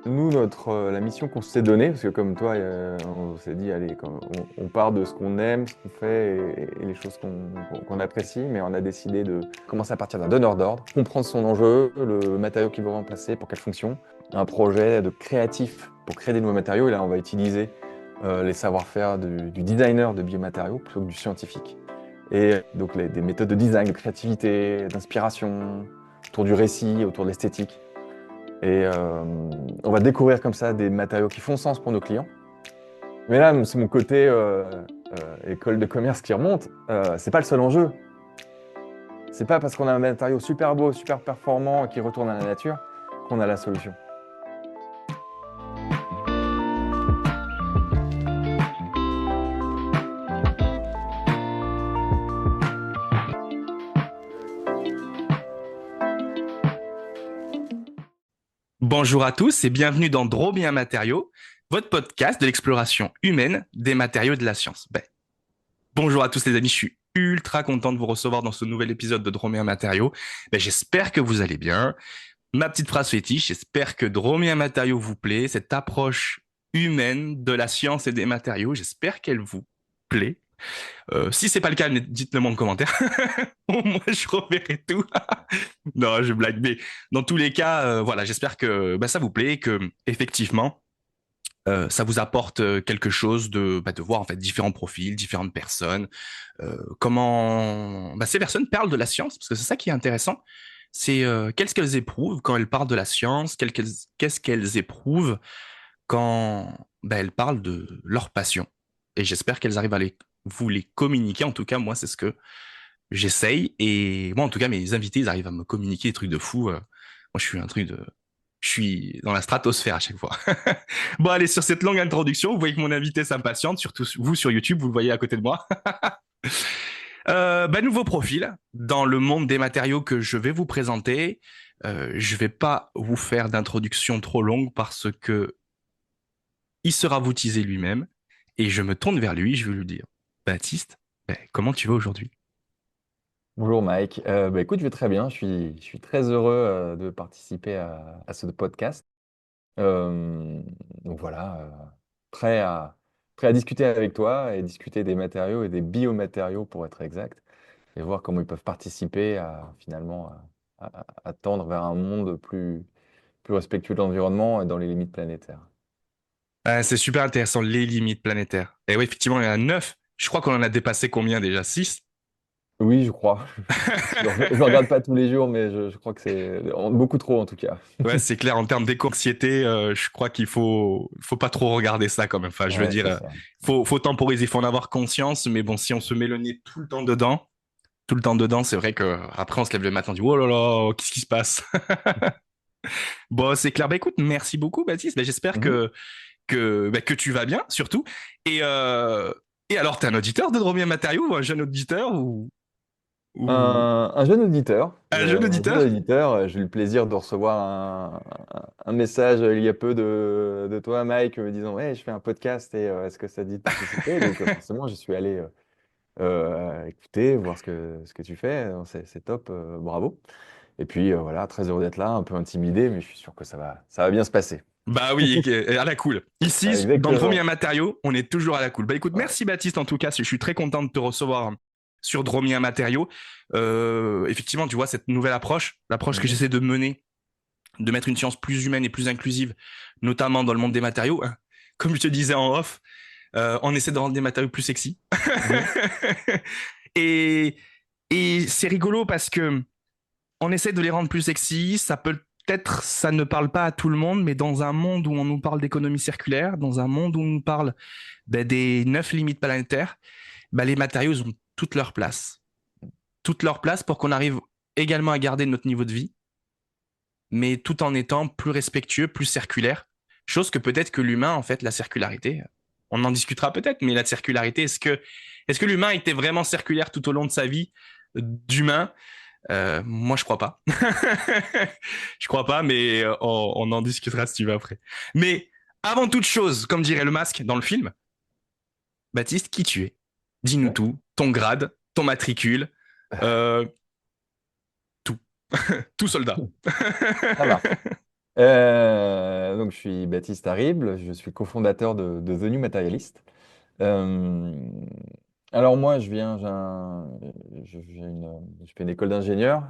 Nous, la mission qu'on s'est donnée, parce que comme toi, on s'est dit, allez, on part de ce qu'on aime, ce qu'on fait et les choses qu'on apprécie, mais on a décidé de commencer à partir d'un donneur d'ordre, comprendre son enjeu, le matériau qu'il veut remplacer, pour quelle fonction, un projet de créatif pour créer des nouveaux matériaux. Et là, on va utiliser les savoir-faire du designer de biomatériaux plutôt que du scientifique. Et donc des méthodes de design, de créativité, d'inspiration, autour du récit, autour de l'esthétique. Et on va découvrir comme ça des matériaux qui font sens pour nos clients. Mais là, c'est mon côté école de commerce qui remonte. C'est pas le seul enjeu. C'est pas parce qu'on a un matériau super beau, super performant qui retourne à la nature qu'on a la solution. Bonjour à tous et bienvenue dans Dromien Matériaux, votre podcast de l'exploration humaine des matériaux et de la science. Bonjour à tous les amis, je suis ultra content de vous recevoir dans ce nouvel épisode de Dromien Matériaux. J'espère que vous allez bien. Ma petite phrase fétiche, j'espère que Dromien Matériaux vous plaît, cette approche humaine de la science et des matériaux, j'espère qu'elle vous plaît. Si c'est pas le cas, dites-le moi en commentaire. Moi, je reverrai tout. Non, je blague. Mais dans tous les cas, voilà, j'espère que ça vous plaît, que effectivement, ça vous apporte quelque chose de voir en fait différents profils, différentes personnes, comment ces personnes parlent de la science, parce que c'est ça qui est intéressant. C'est qu'est-ce qu'elles éprouvent quand elles parlent de la science, qu'est-ce qu'elles éprouvent quand elles parlent de leur passion. Et j'espère qu'elles arrivent à vous les communiquer. En tout cas, moi, c'est ce que j'essaye. Et moi, en tout cas, mes invités, ils arrivent à me communiquer des trucs de fou. Moi, je suis dans la stratosphère à chaque fois. Bon, allez, sur cette longue introduction, vous voyez que mon invité s'impatiente, surtout vous sur YouTube, vous le voyez à côté de moi. Nouveau profil dans le monde des matériaux que je vais vous présenter. Je vais pas vous faire d'introduction trop longue parce que il sera vous teaser lui-même. Et je me tourne vers lui, je vais lui dire, Baptiste, comment tu vas aujourd'hui? Bonjour Mike. Écoute, je vais très bien. Je suis très heureux de participer à ce podcast. Euh, donc voilà, prêt à, prêt à discuter avec toi et discuter des matériaux et des biomatériaux pour être exact, et voir comment ils peuvent participer à finalement à tendre vers un monde plus respectueux de l'environnement et dans les limites planétaires. C'est super intéressant, les limites planétaires. Et oui, effectivement, il y en a 9. Je crois qu'on en a dépassé combien déjà? 6. Oui, je crois. Je regarde pas tous les jours, mais je crois que c'est beaucoup trop en tout cas. Ouais, c'est clair, en termes d'éco-anxiété, je crois qu'il faut pas trop regarder ça quand même. Enfin, je veux Ouais, dire, c'est ça. faut temporiser, il faut en avoir conscience, mais bon, si on se met le nez tout le temps dedans, c'est vrai que après on se lève le matin, on dit, oh là là, qu'est-ce qui se passe? Bon, c'est clair. Bah écoute, merci beaucoup, Baptiste. J'espère Mhm. que tu vas bien, surtout. Et, euh, et alors, t'es un auditeur de Dromien Matériaux ou un jeune auditeur ou Un jeune auditeur, un jeune auditeur? j'ai eu le plaisir de recevoir un message il y a peu de toi, Mike, me disant, ouais, je fais un podcast et est-ce que ça te dit de participer? Donc forcément, je suis allé écouter, voir ce que tu fais. C'est top, bravo. Et puis voilà, très heureux d'être là, un peu intimidé, mais je suis sûr que ça va bien se passer. Bah oui, à la cool. Ouais, Ici, dans Dromien exactement. Matériaux, on est toujours à la cool. Bah écoute, Ouais. merci Baptiste en tout cas, je suis très content de te recevoir sur Dromien Matériaux. Effectivement, tu vois, cette nouvelle approche, l'approche que Mhm. j'essaie de mener, de mettre une science plus humaine et plus inclusive, notamment dans le monde des matériaux, hein. Comme je te disais en off, on essaie de rendre des matériaux plus sexy. Mhm. et et c'est rigolo parce que on essaie de les rendre plus sexy, ça peut-être, ça ne parle pas à tout le monde, mais dans un monde où on nous parle d'économie circulaire, dans un monde où on nous parle des 9 limites planétaires, les matériaux ils ont toute leur place. Toute leur place pour qu'on arrive également à garder notre niveau de vie, mais tout en étant plus respectueux, plus circulaire. Chose que peut-être que l'humain, en fait, la circularité, on en discutera peut-être, mais la circularité, est-ce que l'humain était vraiment circulaire tout au long de sa vie d'humain? Moi, je crois pas. Je crois pas, mais on en discutera si tu veux après. Mais avant toute chose, comme dirait le masque dans le film, Baptiste, qui tu es? Dis-nous Ouais, tout, ton grade, ton matricule, euh, tout, tout soldat. ça marche. Donc, je suis Baptiste Harible, je suis cofondateur de The New Materialist. Euh, alors moi, je fais une école d'ingénieur,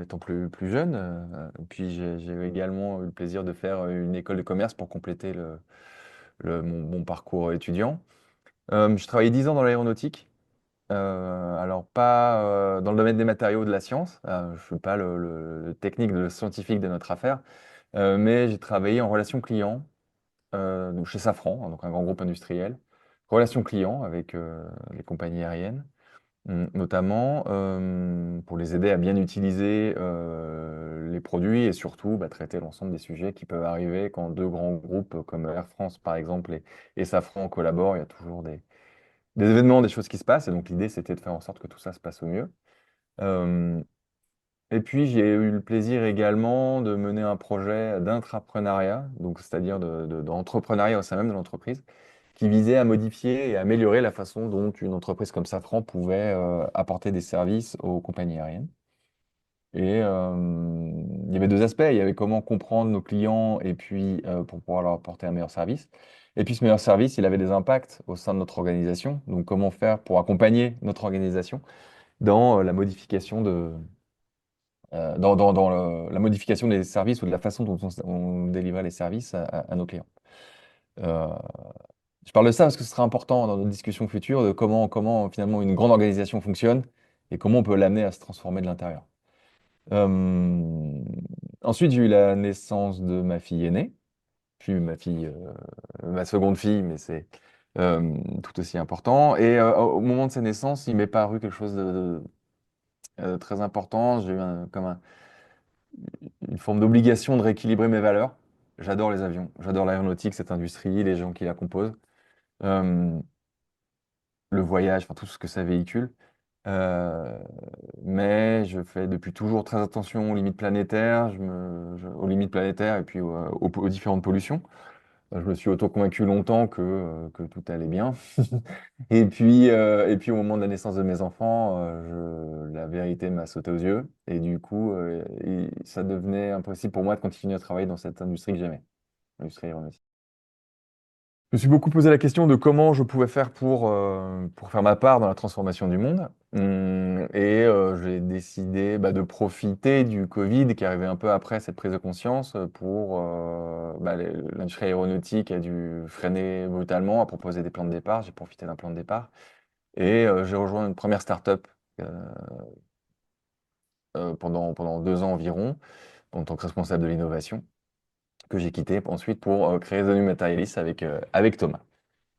étant plus jeune. Puis j'ai également eu le plaisir de faire une école de commerce pour compléter mon parcours étudiant. Je travaillé 10 ans dans l'aéronautique. Alors pas dans le domaine des matériaux de la science. Je suis pas le technique, le scientifique de notre affaire, mais j'ai travaillé en relation client, donc chez Safran, hein, donc un grand groupe industriel. Relation client avec les compagnies aériennes, notamment pour les aider à bien utiliser les produits et surtout traiter l'ensemble des sujets qui peuvent arriver quand deux grands groupes comme Air France par exemple et Safran collaborent. Il y a toujours des événements, des choses qui se passent. Et donc l'idée c'était de faire en sorte que tout ça se passe au mieux. Euh, et puis, j'ai eu le plaisir également de mener un projet d'intrapreneuriat, donc c'est-à-dire d'entrepreneuriat au sein même de l'entreprise, qui visait à modifier et améliorer la façon dont une entreprise comme Safran pouvait apporter des services aux compagnies aériennes. Et il y avait deux aspects. Il y avait comment comprendre nos clients et puis pour pouvoir leur apporter un meilleur service. Et puis ce meilleur service, il avait des impacts au sein de notre organisation. Donc comment faire pour accompagner notre organisation dans la modification la modification des services ou de la façon dont on délivrait les services à nos clients. Euh, je parle de ça parce que ce sera important dans nos discussions futures de comment finalement une grande organisation fonctionne et comment on peut l'amener à se transformer de l'intérieur. Euh, Ensuite, j'ai eu la naissance de ma fille aînée, puis ma seconde fille, mais c'est tout aussi important. Et au moment de sa naissance, il m'est paru quelque chose de très important. J'ai eu une forme d'obligation de rééquilibrer mes valeurs. J'adore les avions, j'adore l'aéronautique, cette industrie, les gens qui la composent, euh, le voyage, enfin tout ce que ça véhicule. Euh, mais je fais depuis toujours très attention aux limites planétaires, aux limites planétaires et puis aux différentes pollutions. Je me suis auto-convaincu longtemps que tout allait bien. Et puis au moment de la naissance de mes enfants, la vérité m'a sauté aux yeux. Et du coup, ça devenait impossible pour moi de continuer à travailler dans cette industrie que j'aimais, l'industrie aéronautique. Je me suis beaucoup posé la question de comment je pouvais faire pour faire ma part dans la transformation du monde. J'ai décidé de profiter du Covid qui arrivait un peu après cette prise de conscience pour l'industrie aéronautique a dû freiner brutalement, à proposer des plans de départ. J'ai profité d'un plan de départ et j'ai rejoint une première start-up euh, pendant 2 ans environ en tant que responsable de l'innovation que j'ai quitté ensuite pour créer The New Materialist avec Thomas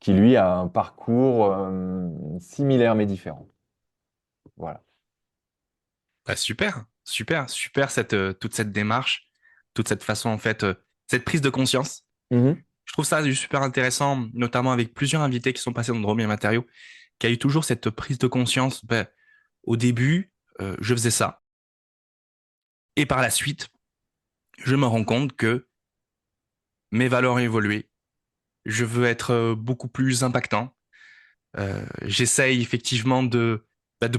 qui lui a un parcours similaire mais différent. Voilà. Bah, super, super, super toute cette démarche, toute cette façon en fait, cette prise de conscience. Mhm. Je trouve ça super intéressant, notamment avec plusieurs invités qui sont passés dans Drôme et Matériaux, qui a eu toujours cette prise de conscience. Ben, au début, je faisais ça, et par la suite, je me rends compte que mes valeurs ont évolué. Je veux être beaucoup plus impactant. J'essaye effectivement de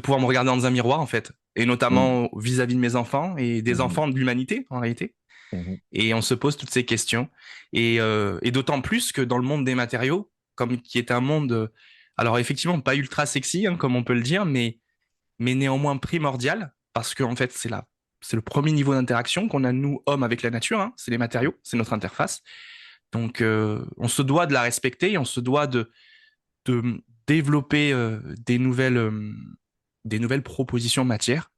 pouvoir me regarder dans un miroir en fait, et Mhm. notamment vis-à-vis de mes enfants et des Mhm. enfants de l'humanité en réalité. Mhm. Et on se pose toutes ces questions. Et d'autant plus que dans le monde des matériaux, comme qui est un monde, alors effectivement pas ultra sexy, hein, comme on peut le dire, mais néanmoins primordial, parce qu'en fait c'est le premier niveau d'interaction qu'on a nous hommes avec la nature, hein, c'est les matériaux, c'est notre interface. Donc on se doit de la respecter, et on se doit de développer des nouvelles propositions matières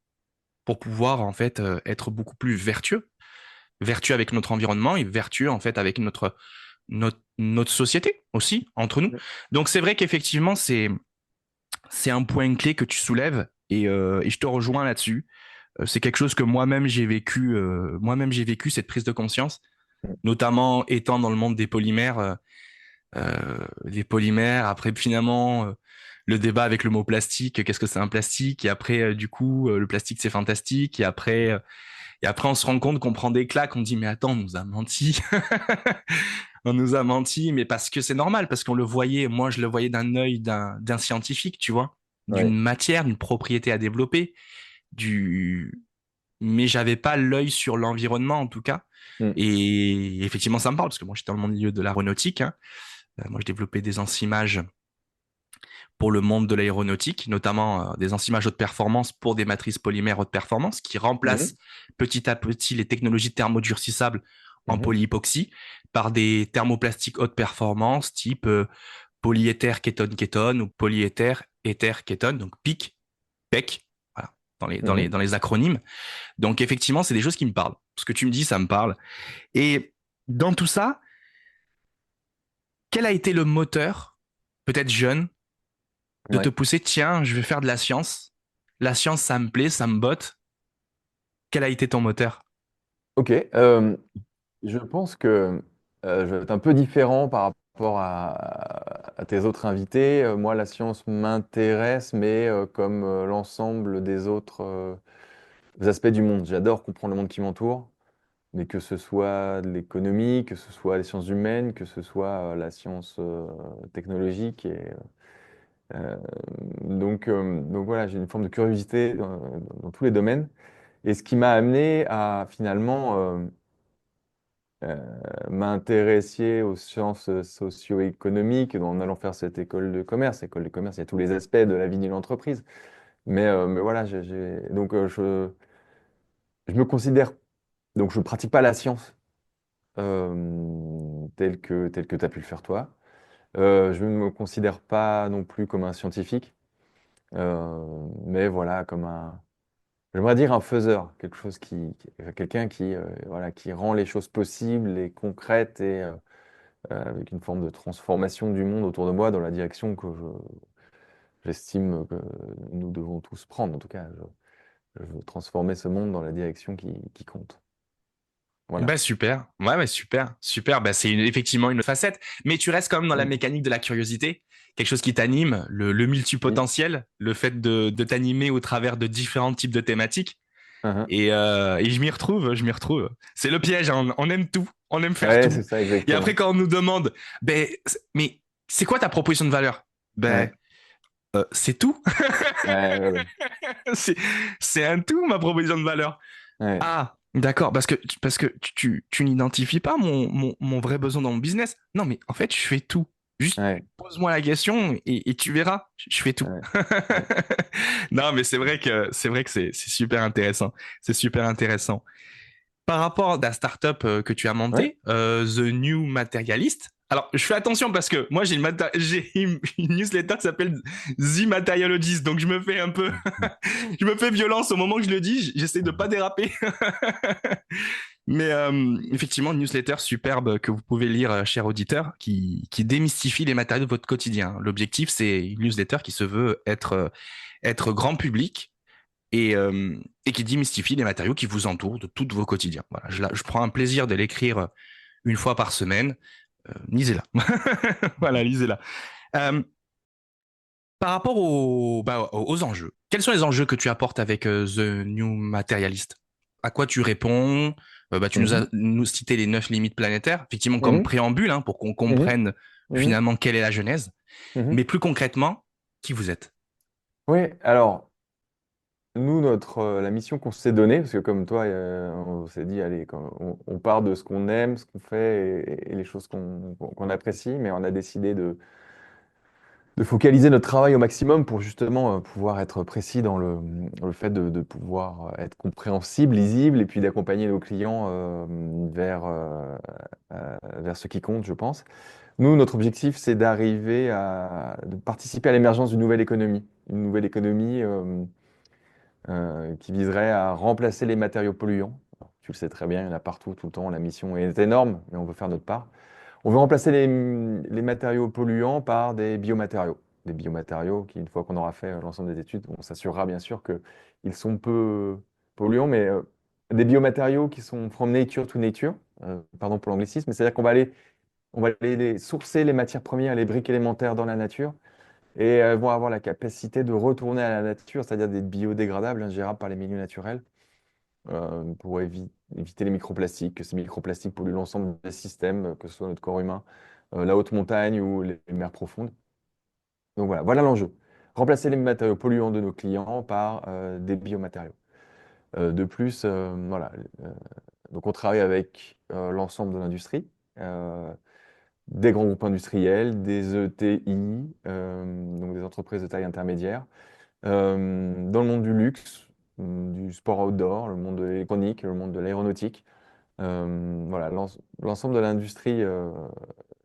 pour pouvoir en fait être beaucoup plus vertueux, vertueux avec notre environnement et vertueux en fait avec notre société aussi entre nous. Donc c'est vrai qu'effectivement c'est un point clé que tu soulèves et je te rejoins là-dessus. C'est quelque chose que moi-même j'ai vécu cette prise de conscience, notamment étant dans le monde des polymères. Les polymères, après finalement le débat avec le mot plastique, qu'est-ce que c'est un plastique? Et après du coup le plastique c'est fantastique. Et après on se rend compte qu'on prend des claques, on dit mais attends on nous a menti, on nous a menti, mais parce que c'est normal, parce qu'on le voyait, moi je le voyais d'un œil d'un scientifique, tu vois, d'une Ouais. matière, d'une propriété à développer, du mais j'avais pas l'œil sur l'environnement en tout cas. Mm. Et effectivement, ça me parle parce que moi, j'étais dans le milieu de l'aéronautique, hein. Moi, je développais des enzymages pour le monde de l'aéronautique, notamment des enzymages haute performance pour des matrices polymères haute performance qui remplacent Mhm. petit à petit les technologies thermodurcissables en Mhm. polyhypoxie par des thermoplastiques haute performance type polyéther kétone kétone ou polyéther éther kétone, donc PIC, PEC, voilà, Mhm. dans les acronymes. Donc effectivement, c'est des choses qui me parlent. Ce que tu me dis, ça me parle. Et dans tout ça, quel a été le moteur, peut-être jeune, de te Ouais. pousser, tiens, je vais faire de la science. La science, ça me plaît, ça me botte. Quel a été ton moteur? Ok. Je pense que je vais être un peu différent par rapport à tes autres invités. Moi, la science m'intéresse, mais comme l'ensemble des autres aspects du monde. J'adore comprendre le monde qui m'entoure, mais que ce soit de l'économie, que ce soit les sciences humaines, que ce soit la science technologique. Euh, donc voilà, j'ai une forme de curiosité dans tous les domaines. Et ce qui m'a amené à finalement m'intéresser aux sciences socio-économiques en allant faire cette école de commerce. École de commerce, il y a tous les aspects de la vie d'une entreprise. Mais voilà, donc je me considère, donc je ne pratique pas la science telle que tu as pu le faire toi. Je ne me considère pas non plus comme un scientifique, mais voilà, j'aimerais dire un faiseur, quelqu'un voilà, qui rend les choses possibles et concrètes avec une forme de transformation du monde autour de moi dans la direction que j'estime que nous devons tous prendre. En tout cas, je veux transformer ce monde dans la direction qui compte. Voilà. Bah super, ouais, ouais, super, super. Bah effectivement une facette, mais tu restes quand même dans la Mm. mécanique de la curiosité, quelque chose qui t'anime, le Oui. multipotentiel, le fait de t'animer au travers de différents types de thématiques. Uhum. Et je m'y retrouve, je m'y retrouve. C'est le piège, hein, on aime tout, on aime faire Ouais, tout. c'est ça, Et après exactement. quand on nous demande, ben, mais c'est quoi ta proposition de valeur? Ben, Ouais. c'est tout. Ouais, ouais, ouais. c'est, c'est un tout, ma proposition de valeur. Ouais. Ah, d'accord, parce que tu n'identifies pas mon vrai besoin dans mon business. Non, mais en fait, je fais tout. Juste Ouais. pose-moi la question et tu verras, je fais tout. Ouais. Ouais. Non, mais c'est vrai que c'est super intéressant. C'est super intéressant. Par rapport à la startup que tu as Ouais. montée, The New Materialist, alors je fais attention parce que moi j'ai une newsletter qui s'appelle The Materialogist, donc je me fais un peu, je me fais violence au moment que je le dis, j'essaie de pas déraper. Mais effectivement, une newsletter superbe que vous pouvez lire, cher auditeur, qui démystifie les matériaux de votre quotidien. L'objectif, c'est une newsletter qui se veut être grand public et qui démystifie les matériaux qui vous entourent de tous vos quotidiens. Voilà, je prends un plaisir de l'écrire une fois par semaine. Lisez-la. Voilà, lisez-la. Euh, Par rapport aux enjeux, quels sont les enjeux que tu apportes avec The New Materialist? À quoi tu réponds? Tu nous Mhm. as nous cité les 9 limites planétaires, effectivement comme Mhm. préambule, hein, pour qu'on Mhm. comprenne Mhm. finalement quelle est la genèse. Mhm. Mais plus concrètement, qui vous êtes? Oui, alors, nous, la mission qu'on s'est donnée, parce que comme toi, on s'est dit, allez, on part de ce qu'on aime, ce qu'on fait et les choses qu'on apprécie, mais on a décidé de focaliser notre travail au maximum pour justement pouvoir être précis dans le fait de pouvoir être compréhensible, lisible, et puis d'accompagner nos clients vers ce qui compte, je pense. Nous, notre objectif, c'est de participer à l'émergence d'une nouvelle économie. Une nouvelle économie qui viserait à remplacer les matériaux polluants. Alors, tu le sais très bien, il y en a partout, tout le temps. La mission est énorme, mais on veut faire notre part. On veut remplacer les matériaux polluants par des biomatériaux. Des biomatériaux qui, une fois qu'on aura fait l'ensemble des études, on s'assurera bien sûr qu'ils sont peu polluants, mais des biomatériaux qui sont from nature to nature, pardon pour l'anglicisme, mais c'est-à-dire qu'on va aller sourcer les matières premières, les briques élémentaires dans la nature, et elles vont avoir la capacité de retourner à la nature, c'est-à-dire d'être biodégradables, ingérables par les milieux naturels, pour éviter les microplastiques, que ces microplastiques polluent l'ensemble des systèmes, que ce soit notre corps humain, la haute montagne ou les mers profondes. Donc voilà l'enjeu. Remplacer les matériaux polluants de nos clients par des biomatériaux. De plus, voilà, euh, donc on travaille avec l'ensemble de l'industrie, euh, des grands groupes industriels, des ETI, donc des entreprises de taille intermédiaire, dans le monde du luxe, du sport outdoor, le monde de l'électronique, le monde de l'aéronautique. Voilà, l'ensemble de l'industrie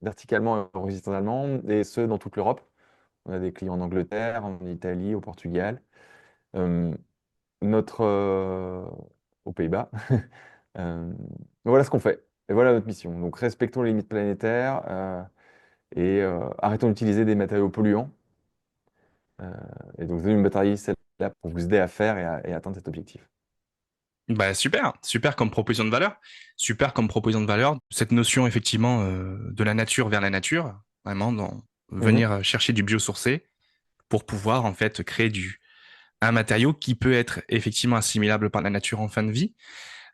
verticalement et horizontalement, et ce, dans toute l'Europe. On a des clients en Angleterre, en Italie, au Portugal, euh, notre, aux Pays-Bas. Euh, voilà ce qu'on fait. Et voilà notre mission. Donc respectons les limites planétaires et arrêtons d'utiliser des matériaux polluants. Euh, et donc The New Battery, c'est là pour vous aider à faire et à atteindre cet objectif. Bah super, super comme proposition de valeur, super comme proposition de valeur. Cette notion effectivement de la nature vers la nature, vraiment dans Mhm. venir chercher du biosourcé pour pouvoir en fait créer un matériau qui peut être effectivement assimilable par la nature en fin de vie.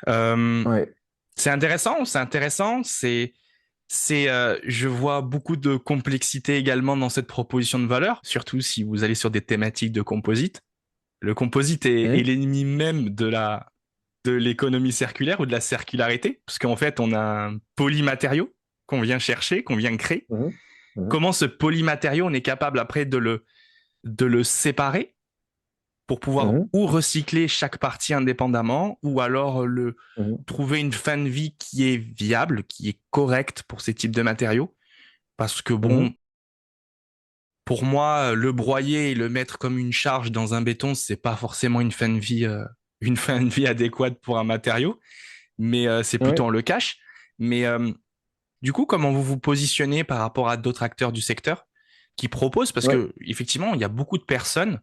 Euh, Ouais. c'est intéressant, c'est intéressant, je vois beaucoup de complexité également dans cette proposition de valeur, surtout si vous allez sur des thématiques de composite. Le composite est Mhm. l'ennemi même de l'économie circulaire ou de la circularité, parce qu'en fait, on a un polymatériau qu'on vient chercher, qu'on vient créer. Mhm. Mhm. Comment ce polymatériau, on est capable après de le séparer pour pouvoir Mhm. ou recycler chaque partie indépendamment, ou alors Mhm. trouver une fin de vie qui est viable, qui est correcte pour ces types de matériaux. Parce que bon, Mhm. pour moi, le broyer et le mettre comme une charge dans un béton, c'est pas forcément une fin de vie adéquate pour un matériau, mais c'est plutôt Ouais. on le cache. Mais du coup, comment vous vous positionnez par rapport à d'autres acteurs du secteur qui proposent, parce Ouais. que effectivement, il y a beaucoup de personnes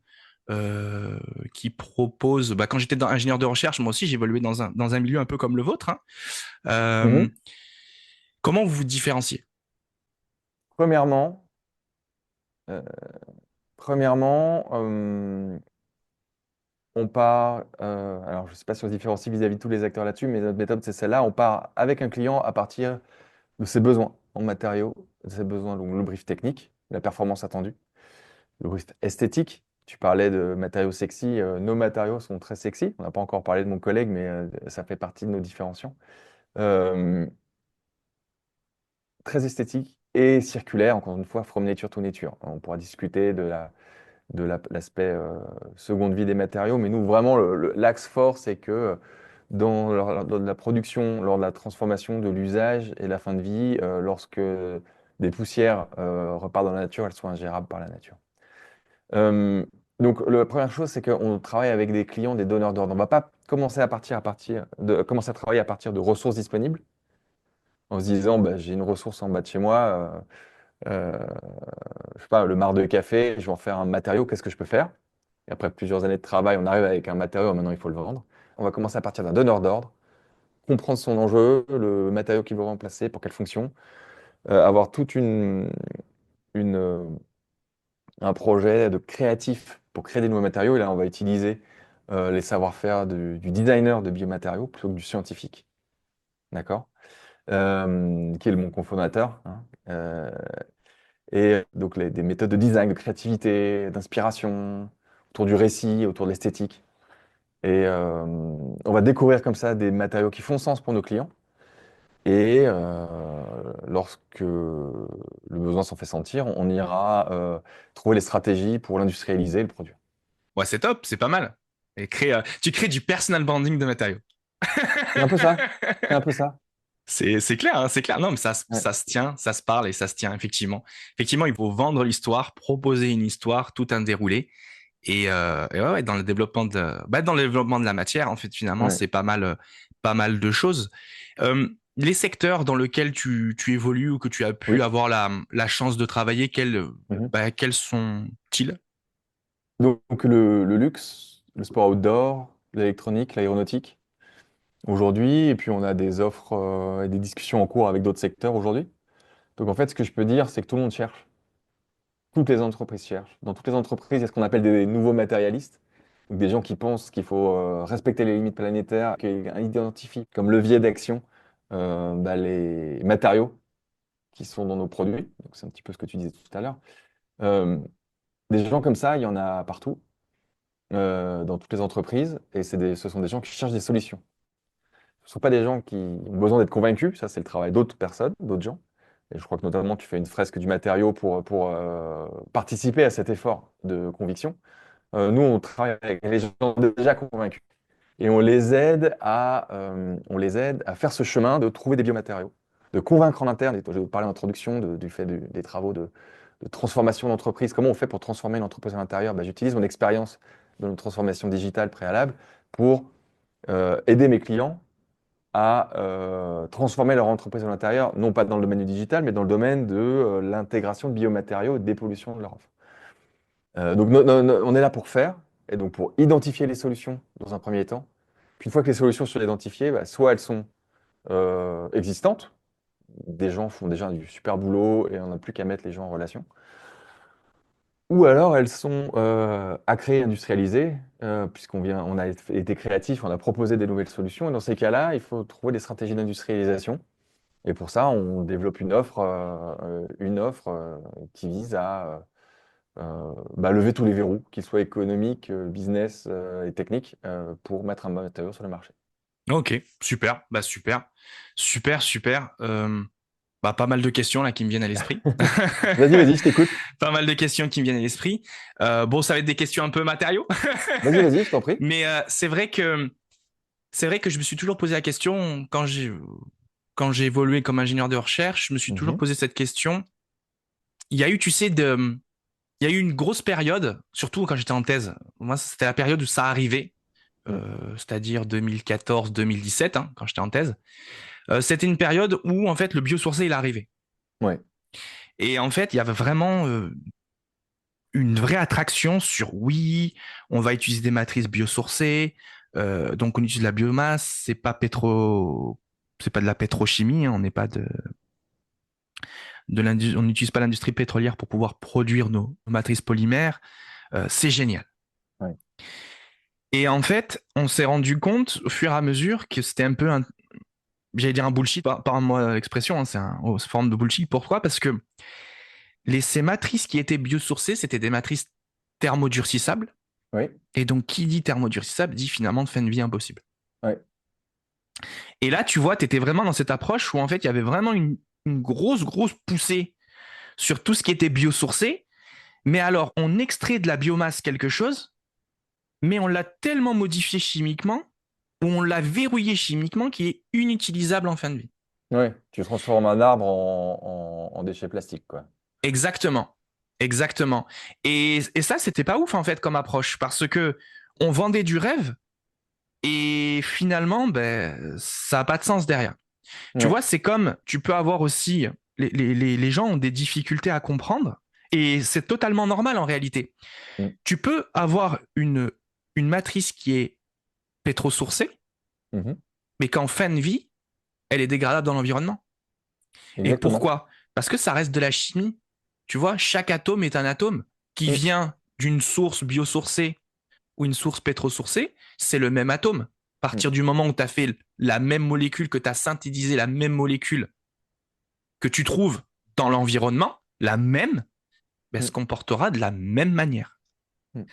euh, qui proposent. Bah, quand j'étais dans ingénieur de recherche, moi aussi, j'ai évolué dans un milieu un peu comme le vôtre, hein. Euh, Mhm. comment vous vous différenciez? Premièrement, euh, premièrement, on part, alors je ne sais pas si on se différencie vis-à-vis de tous les acteurs là-dessus, mais notre méthode c'est celle-là. On part avec un client à partir de ses besoins en matériaux, de ses besoins, donc le brief technique, la performance attendue, le brief esthétique. Tu parlais de matériaux sexy, nos matériaux sont très sexy. On n'a pas encore parlé de mon collègue, mais ça fait partie de nos différenciants. Euh, Très esthétique et circulaire, encore une fois, from nature to nature. On pourra discuter l'aspect seconde vie des matériaux, mais nous, vraiment, l'axe fort, c'est que dans la production, lors de la transformation, de l'usage et la fin de vie, lorsque des poussières repartent dans la nature, elles soient ingérables par la nature. Euh, donc, la première chose, c'est qu'on travaille avec des clients, des donneurs d'ordre. On ne va pas commencer à travailler à partir de ressources disponibles en se disant, bah, j'ai une ressource en bas de chez moi. Je sais pas, le marc de café, je vais en faire un matériau, qu'est-ce que je peux faire? Et après plusieurs années de travail, on arrive avec un matériau, maintenant il faut le vendre. On va commencer à partir d'un donneur d'ordre, comprendre son enjeu, le matériau qu'il veut remplacer, pour quelle fonction, avoir toute une, euh, un projet de créatif pour créer des nouveaux matériaux. Et là, on va utiliser les savoir-faire du designer de biomatériaux plutôt que du scientifique, d'accord? Qui est mon cofondateur, hein. Et donc des méthodes de design, de créativité, d'inspiration, autour du récit, autour de l'esthétique. Et on va découvrir comme ça des matériaux qui font sens pour nos clients. Et lorsque le besoin s'en fait sentir, on ira trouver les stratégies pour l'industrialiser et le produire. Ouais, c'est top, c'est pas mal. Et tu crées du personal branding de matériaux. C'est un peu ça. C'est un peu ça. C'est clair, hein, c'est clair. Non, mais Ouais. ça se tient, ça se parle et ça se tient, effectivement. Effectivement, il faut vendre l'histoire, proposer une histoire, tout un déroulé. Et ouais, dans le développement dans le développement de la matière, en fait, finalement, Ouais. c'est pas mal de choses. Euh, les secteurs dans lesquels tu évolues ou que tu as pu Oui. avoir la chance de travailler, Mhm. quels sont-ils? Donc le luxe, le sport outdoor, l'électronique, l'aéronautique aujourd'hui, et puis on a des offres et des discussions en cours avec d'autres secteurs aujourd'hui. Donc en fait, ce que je peux dire, c'est que tout le monde cherche. Toutes les entreprises cherchent. Dans toutes les entreprises, il y a ce qu'on appelle des nouveaux matérialistes, donc des gens qui pensent qu'il faut respecter les limites planétaires, qui identifient comme levier d'action bah, les matériaux qui sont dans nos produits. Donc c'est un petit peu ce que tu disais tout à l'heure. Euh, des gens comme ça, il y en a partout. dans toutes les entreprises, et ce sont des gens qui cherchent des solutions. Ce ne sont pas des gens qui ont besoin d'être convaincus, ça c'est le travail d'autres personnes, d'autres gens. Et je crois que notamment tu fais une fresque du matériau pour participer à cet effort de conviction. Nous, on travaille avec les gens déjà convaincus et on les aide à faire ce chemin de trouver des biomatériaux, de convaincre en interne. Et je vais parler en introduction du fait des travaux de transformation d'entreprise. Comment on fait pour transformer une entreprise à l'intérieur? J'utilise mon expérience de notre transformation digitale préalable pour aider mes clients à transformer leur entreprise à l'intérieur, non pas dans le domaine du digital, mais dans le domaine de l'intégration de biomatériaux et de dépollution de leur offre. Donc on est là pour faire, et donc pour identifier les solutions dans un premier temps. Puis une fois que les solutions sont identifiées, soit elles sont existantes, des gens font déjà du super boulot et on n'a plus qu'à mettre les gens en relation, ou alors elles sont à créer, industrialisées, on a été créatif, on a proposé des nouvelles solutions, et dans ces cas-là, il faut trouver des stratégies d'industrialisation. Et pour ça, on développe une offre qui vise à lever tous les verrous, qu'ils soient économiques, business et techniques, pour mettre un matériau sur le marché. Ok, super, super, super, super. Pas mal de questions là qui me viennent à l'esprit. Vas-y, je t'écoute. Pas mal de questions qui me viennent à l'esprit. Bon, ça va être des questions un peu matériaux, Vas-y, je t'en prie. mais c'est vrai que je me suis toujours posé la question quand j'ai évolué comme ingénieur de recherche, je me suis toujours Mhm, posé cette question. Il y a eu, tu sais, il y a eu une grosse période, surtout quand j'étais en thèse. Moi, c'était la période où ça arrivait, mm, c'est-à-dire 2014-2017, hein, quand j'étais en thèse. C'était une période où en fait le biosourcé il arrivait. ouais. Et en fait, il y avait vraiment une vraie attraction sur oui, on va utiliser des matrices biosourcées, donc on utilise la biomasse, c'est pas de la pétrochimie, hein, on n'est pas on n'utilise pas l'industrie pétrolière pour pouvoir produire nos matrices polymères, c'est génial. Ouais. Et en fait, on s'est rendu compte au fur et à mesure que c'était un peu j'allais dire un bullshit, par moi l'expression, hein, c'est une forme de bullshit. Pourquoi? Parce que ces matrices qui étaient biosourcées, c'était des matrices thermodurcissables. Oui. Et donc, qui dit thermodurcissable dit finalement de fin de vie impossible. Ouais. Et là, tu vois, tu étais vraiment dans cette approche où en fait, il y avait vraiment une grosse, grosse poussée sur tout ce qui était biosourcé. Mais alors, on extrait de la biomasse quelque chose, mais on l'a tellement modifié chimiquement, ou on l'a verrouillé chimiquement, qui est inutilisable en fin de vie. Ouais. Tu transformes un arbre en déchet plastique, quoi. Exactement. Exactement. Et ça, c'était pas ouf en fait comme approche, parce que on vendait du rêve, et finalement, ça n'a pas de sens derrière. Tu Ouais. vois, c'est comme tu peux avoir aussi, les gens ont des difficultés à comprendre, et c'est totalement normal en réalité. Mm, Tu peux avoir une matrice qui est pétrosourcée, mhm, mais qu'en fin de vie, elle est dégradable dans l'environnement. Et exactement. pourquoi? Parce que ça reste de la chimie. Tu vois, chaque atome est un atome qui Mm, vient d'une source biosourcée ou une source pétrosourcée, c'est le même atome. À mm, partir du moment où tu as fait la même molécule, que tu as synthétisé la même molécule que tu trouves dans l'environnement, la même, se mm, comportera de la même manière. mm.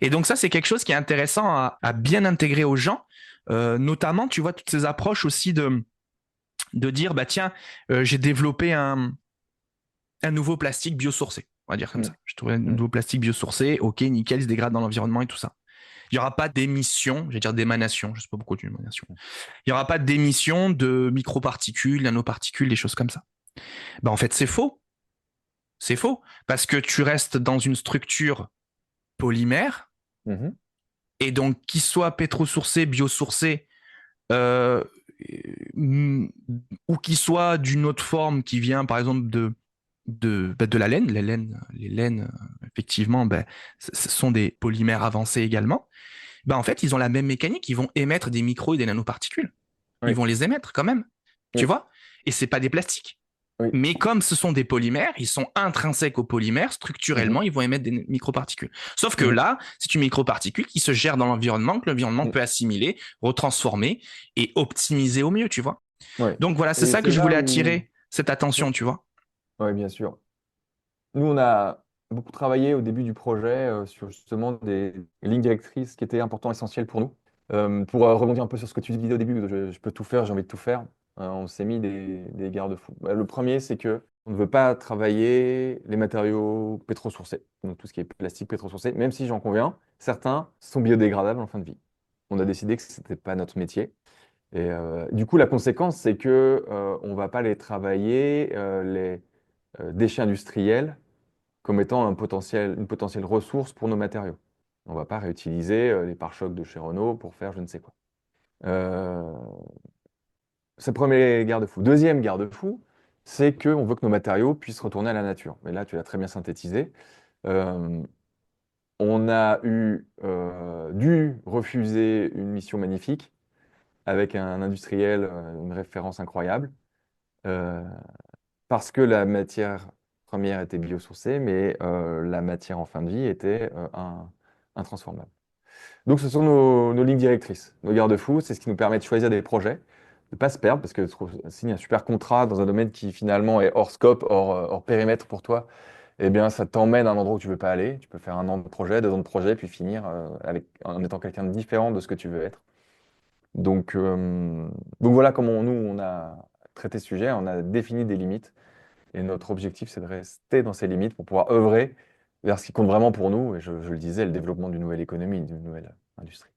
Et donc ça, c'est quelque chose qui est intéressant à bien intégrer aux gens, notamment, tu vois, toutes ces approches aussi de dire, bah tiens, j'ai développé un nouveau plastique biosourcé, on va dire comme Mm, ça. J'ai trouvé un mm, nouveau plastique biosourcé, ok, nickel, il se dégrade dans l'environnement et tout ça. Il n'y aura pas d'émission, je vais dire d'émanation, je ne sais pas pourquoi d'émanation. Il n'y aura pas d'émission de microparticules, nanoparticules, des choses comme ça. Ben, en fait, c'est faux. C'est faux. Parce que tu restes dans une structure polymère, mhm, et donc, qu'il soit pétrosourcé, biosourcé, euh, ou qu'il soit d'une autre forme qui vient, par exemple, de la laine. Les laines, effectivement, ce sont des polymères avancés également. En fait, ils ont la même mécanique. Ils vont émettre des micros et des nanoparticules. Ils oui. vont les émettre quand même. Tu Oui. vois? Et c'est pas des plastiques. Oui. Mais comme ce sont des polymères, ils sont intrinsèques aux polymères, structurellement, Mhm, ils vont émettre des microparticules. Sauf que mhm, là, c'est une microparticule qui se gère dans l'environnement, que l'environnement mm, peut assimiler, retransformer et optimiser au mieux, tu vois. ouais. Donc voilà, c'est Et ça que c'est je là voulais où... attirer cette attention, tu vois. Oui, bien sûr. Nous, on a beaucoup travaillé au début du projet sur justement des lignes directrices qui étaient importantes, essentielles pour nous. Pour rebondir un peu sur ce que tu disais au début, je peux tout faire, j'ai envie de tout faire. On s'est mis des garde-fous. Bah, le premier, c'est que on ne veut pas travailler les matériaux pétrosourcés, donc tout ce qui est plastique pétrosourcé, même si j'en conviens, certains sont biodégradables en fin de vie. On a décidé que ce n'était pas notre métier. Et du coup, la conséquence, c'est que on ne va pas les travailler, les déchets industriels, comme étant une potentielle ressource pour nos matériaux. On ne va pas réutiliser les pare-chocs de chez Renault pour faire je ne sais quoi. Euh, c'est le premier garde-fou. Deuxième garde-fou, c'est qu'on veut que nos matériaux puissent retourner à la nature. Mais là, tu l'as très bien synthétisé. Euh, on a dû refuser une mission magnifique avec un industriel, une référence incroyable, euh, parce que la matière première était biosourcée, mais la matière en fin de vie était intransformable. Donc, ce sont nos lignes directrices, nos garde-fous. C'est ce qui nous permet de choisir des projets, de ne pas se perdre, parce que signer un super contrat dans un domaine qui finalement est hors scope, hors périmètre pour toi, eh bien, ça t'emmène à un endroit où tu ne veux pas aller. Tu peux faire 1 an de projet, 2 ans de projet, puis finir en étant quelqu'un de différent de ce que tu veux être. Donc voilà comment nous, on a traité ce sujet, on a défini des limites. Et notre objectif, c'est de rester dans ces limites pour pouvoir œuvrer vers ce qui compte vraiment pour nous. Et je le disais, le développement d'une nouvelle économie, d'une nouvelle industrie.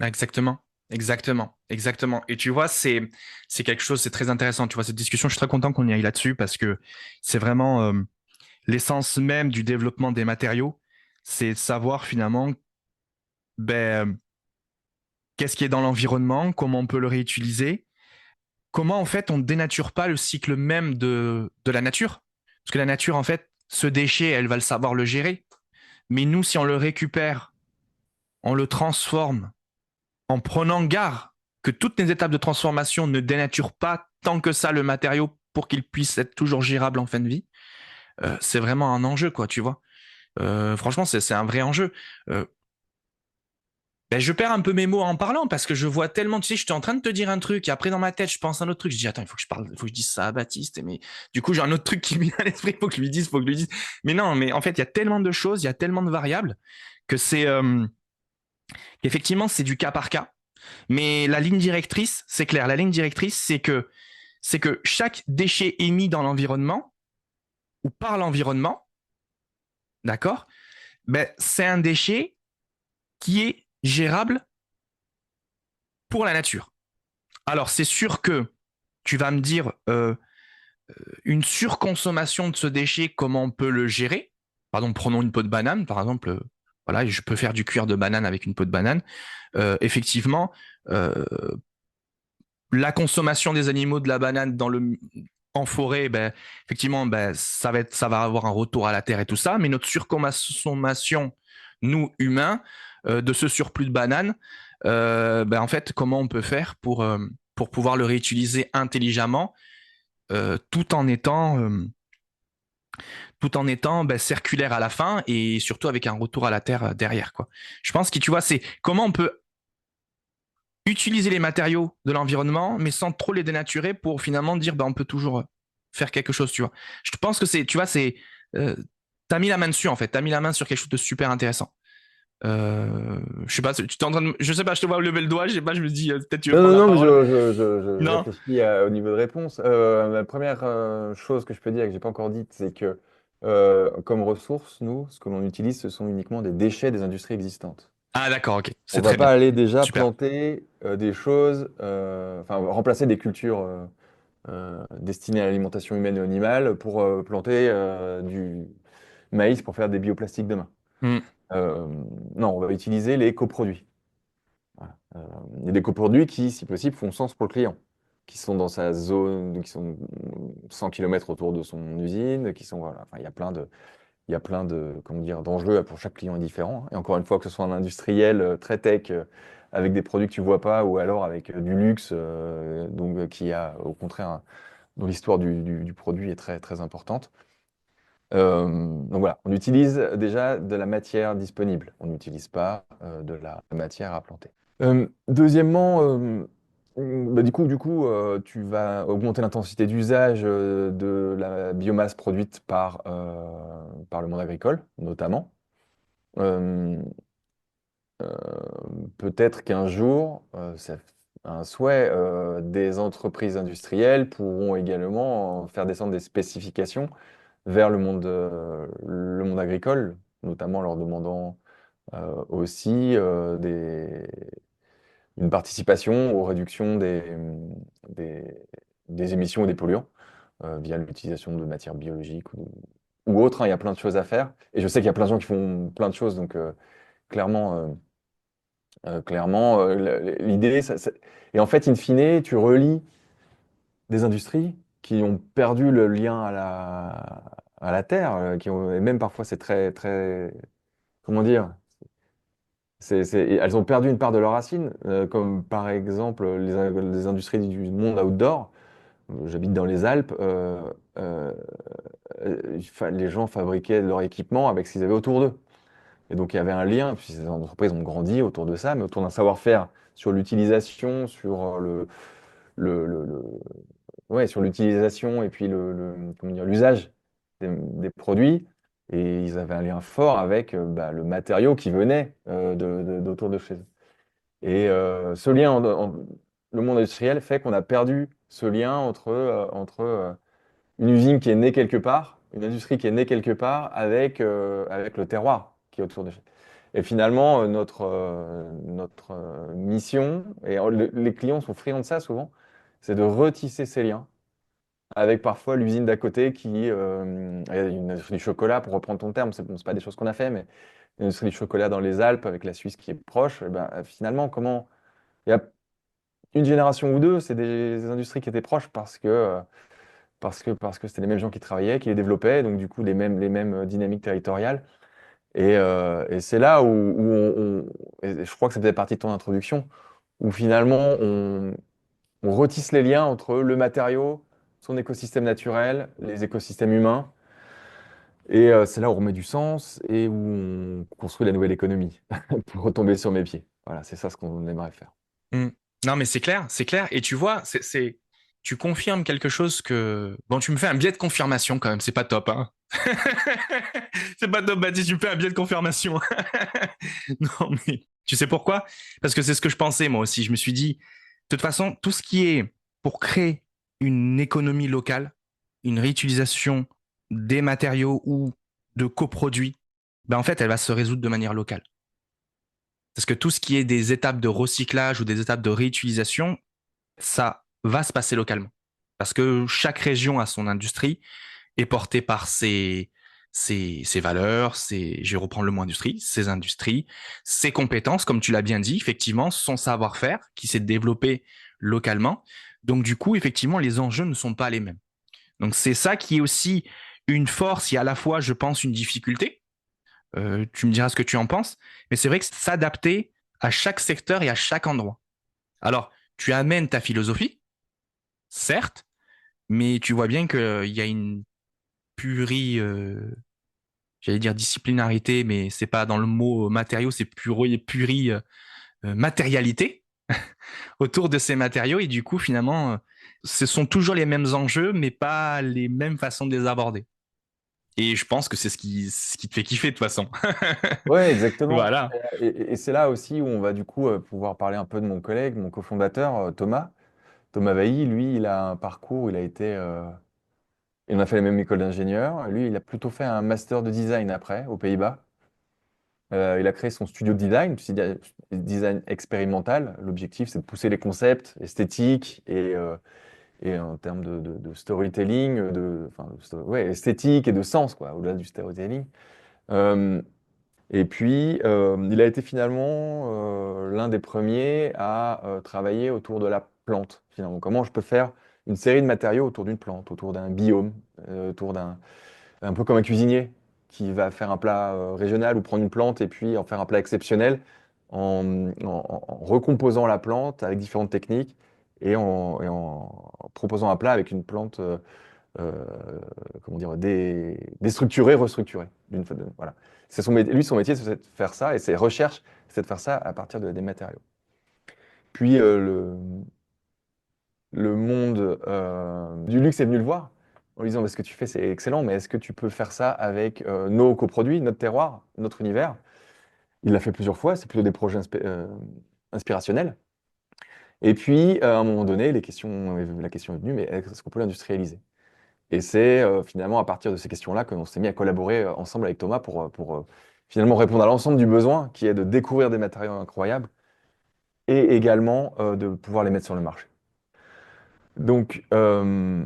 Exactement, exactement, exactement. Et tu vois, c'est quelque chose, c'est très intéressant. Tu vois, cette discussion, je suis très content qu'on y aille là-dessus parce que c'est vraiment l'essence même du développement des matériaux, c'est de savoir finalement ben, qu'est-ce qui est dans l'environnement, comment on peut le réutiliser, comment en fait on ne dénature pas le cycle même de la nature. Parce que la nature, en fait, ce déchet, elle va le savoir le gérer. Mais nous, si on le récupère, on le transforme en prenant garde que toutes les étapes de transformation ne dénaturent pas tant que ça le matériau pour qu'il puisse être toujours gérable en fin de vie, c'est vraiment un enjeu, quoi, tu vois. Franchement, c'est un vrai enjeu. Euh, Ben, je perds un peu mes mots en parlant parce que je vois tellement, tu sais, je suis en train de te dire un truc et après dans ma tête, je pense à un autre truc. Je dis, attends, il faut que je parle, il faut que je dise ça à Baptiste. Mais du coup, j'ai un autre truc qui me vient à l'esprit, il faut que je lui dise, il faut que je lui dise. Mais non, mais en fait, il y a tellement de choses, il y a tellement de variables que effectivement, c'est du cas par cas. Mais la ligne directrice, c'est clair. La ligne directrice, c'est que chaque déchet émis dans l'environnement ou par l'environnement, d'accord, ben, c'est un déchet qui est gérable pour la nature. Alors, c'est sûr que tu vas me dire une surconsommation de ce déchet, comment on peut le gérer. Pardon, prenons une peau de banane, par exemple. Voilà, je peux faire du cuir de banane avec une peau de banane. Effectivement, euh, la consommation des animaux de la banane en forêt, ben, effectivement, ben, ça va avoir un retour à la terre et tout ça. Mais notre surconsommation, nous humains, de ce surplus de banane, ben, en fait, comment on peut faire pour pouvoir le réutiliser intelligemment, euh, tout en étant, euh, tout en étant ben, circulaire à la fin et surtout avec un retour à la terre derrière, quoi. Je pense que tu vois, c'est comment on peut utiliser les matériaux de l'environnement, mais sans trop les dénaturer pour finalement dire ben, on peut toujours faire quelque chose, tu vois. Je pense que c'est, tu vois, euh, t'as mis la main dessus en fait, t'as mis la main sur quelque chose de super intéressant. Je sais pas, tu t'es en train de, je sais pas, je te vois lever le doigt, je sais pas, je me dis peut-être tu veux Non, non, prendre la non, mais parole. je Non. réfléchis au niveau de réponse. La première chose que je peux dire et que j'ai pas encore dite, c'est que comme ressource, nous, ce que l'on utilise, ce sont uniquement des déchets des industries existantes. Ah d'accord, ok, On c'est va très pas bien, aller déjà super. planter des choses, enfin remplacer des cultures destinées à l'alimentation humaine et animale pour planter du maïs pour faire des bioplastiques demain. Hmm. Euh, non, on va utiliser les coproduits. Voilà. Il y a des coproduits qui, si possible, font sens pour le client, qui sont dans sa zone, qui sont 100 km autour de son usine, qui sont, voilà, enfin, il y a plein de, comment dire, d'enjeux pour chaque client est différent, hein. Et encore une fois, que ce soit un industriel très tech, avec des produits que tu vois pas, ou alors avec du luxe, donc qui a, au contraire, dont l'histoire du produit est très, très importante. Donc voilà, on utilise déjà de la matière disponible. On n'utilise pas de la matière à planter. Deuxièmement, Tu vas augmenter l'intensité d'usage de la biomasse produite par le monde agricole, notamment. Euh, euh, Peut-être qu'un jour, c'est un souhait, des entreprises industrielles pourront également faire descendre des spécifications vers le monde agricole, notamment leur demandant aussi une participation aux réductions des, des émissions et des polluants via l'utilisation de matières biologiques ou autres, hein. Il y a plein de choses à faire. Et je sais qu'il y a plein de gens qui font plein de choses, donc clairement, l'idée, et en fait, in fine, tu relis des industries qui ont perdu le lien à la terre, et même parfois c'est très, très, comment dire, elles ont perdu une part de leurs racines, comme par exemple les industries du monde outdoor. J'habite dans les Alpes, euh, les gens fabriquaient leur équipement avec ce qu'ils avaient autour d'eux. Et donc il y avait un lien, puis ces entreprises ont grandi autour de ça, mais autour d'un savoir-faire sur l'utilisation, sur le- ouais, sur l'utilisation et puis comment dire, l'usage des produits. Et ils avaient un lien fort avec le matériau qui venait d'autour de chez eux. Et ce lien, le monde industriel fait qu'on a perdu ce lien entre une usine qui est née quelque part, une industrie qui est née quelque part avec le terroir qui est autour de chez eux. Et finalement, notre mission, et les clients sont friands de ça souvent, c'est de retisser ces liens avec parfois l'usine d'à côté une industrie du chocolat, pour reprendre ton terme, c'est bon, c'est pas des choses qu'on a fait, mais une industrie du chocolat dans les Alpes avec la Suisse qui est proche, et ben, finalement, il y a une génération ou deux, c'est des industries qui étaient proches parce que c'était les mêmes gens qui travaillaient, qui les développaient, donc du coup les mêmes dynamiques territoriales. Et c'est là et je crois que ça faisait partie de ton introduction, où finalement on retisse les liens entre le matériau, son écosystème naturel, les écosystèmes humains. Et c'est là où on remet du sens et où on construit la nouvelle économie pour retomber sur mes pieds. Voilà, c'est ça ce qu'on aimerait faire. Mm. Non, mais c'est clair, c'est clair. Et tu vois, tu confirmes quelque chose que... Bon, tu me fais un biais de confirmation quand même, c'est pas top, hein. C'est pas top, Baptiste, tu me fais un biais de confirmation. Non, mais tu sais pourquoi? Parce que c'est ce que je pensais moi aussi. Je me suis dit, de toute façon, tout ce qui est pour créer une économie locale, une réutilisation des matériaux ou de coproduits, ben en fait, elle va se résoudre de manière locale. Parce que tout ce qui est des étapes de recyclage ou des étapes de réutilisation, ça va se passer localement. Parce que chaque région a son industrie, est portée par ses valeurs, je vais reprendre le mot industrie, ses industries, ses compétences, comme tu l'as bien dit, effectivement, son savoir-faire qui s'est développé localement. Donc du coup, effectivement, les enjeux ne sont pas les mêmes. Donc c'est ça qui est aussi une force et à la fois, je pense, une difficulté. Tu me diras ce que tu en penses, mais c'est vrai que s'adapter à chaque secteur et à chaque endroit. Alors, tu amènes ta philosophie, certes, mais tu vois bien qu'il y a une puri, j'allais dire disciplinarité, mais c'est pas dans le mot matériaux, c'est puri matérialité autour de ces matériaux. Et du coup, finalement, ce sont toujours les mêmes enjeux, mais pas les mêmes façons de les aborder. Et je pense que c'est ce qui te fait kiffer de toute façon. Ouais, exactement. Voilà. Et c'est là aussi où on va du coup pouvoir parler un peu de mon collègue, mon cofondateur, Thomas. Thomas Vailly, lui, il a un parcours, il a fait la même école d'ingénieur. Lui, il a plutôt fait un master de design après, aux Pays-Bas. Il a créé son studio de design, design expérimental. L'objectif, c'est de pousser les concepts esthétiques et en termes de storytelling, ouais, esthétique et de sens, quoi, au-delà du storytelling. Euh, et puis, il a été finalement l'un des premiers à travailler autour de la plante, finalement. Comment je peux faire une série de matériaux autour d'une plante, autour d'un biome, autour un peu comme un cuisinier qui va faire un plat régional ou prendre une plante et puis en faire un plat exceptionnel en recomposant la plante avec différentes techniques et en proposant un plat avec une plante euh, comment dire, déstructurée, restructurée. Voilà. Lui, son métier, c'est de faire ça et ses recherches, c'est de faire ça à partir des matériaux. Puis, le monde du luxe est venu le voir en lui disant, bah, ce que tu fais, c'est excellent, mais est-ce que tu peux faire ça avec nos coproduits, notre terroir, notre univers? Il l'a fait plusieurs fois, c'est plutôt des projets inspirationnels. Et puis, à un moment donné, la question est venue, mais est-ce qu'on peut l'industrialiser? Et c'est finalement à partir de ces questions-là que l'on s'est mis à collaborer ensemble avec Thomas pour finalement répondre à l'ensemble du besoin, qui est de découvrir des matériaux incroyables et également de pouvoir les mettre sur le marché. Donc, euh,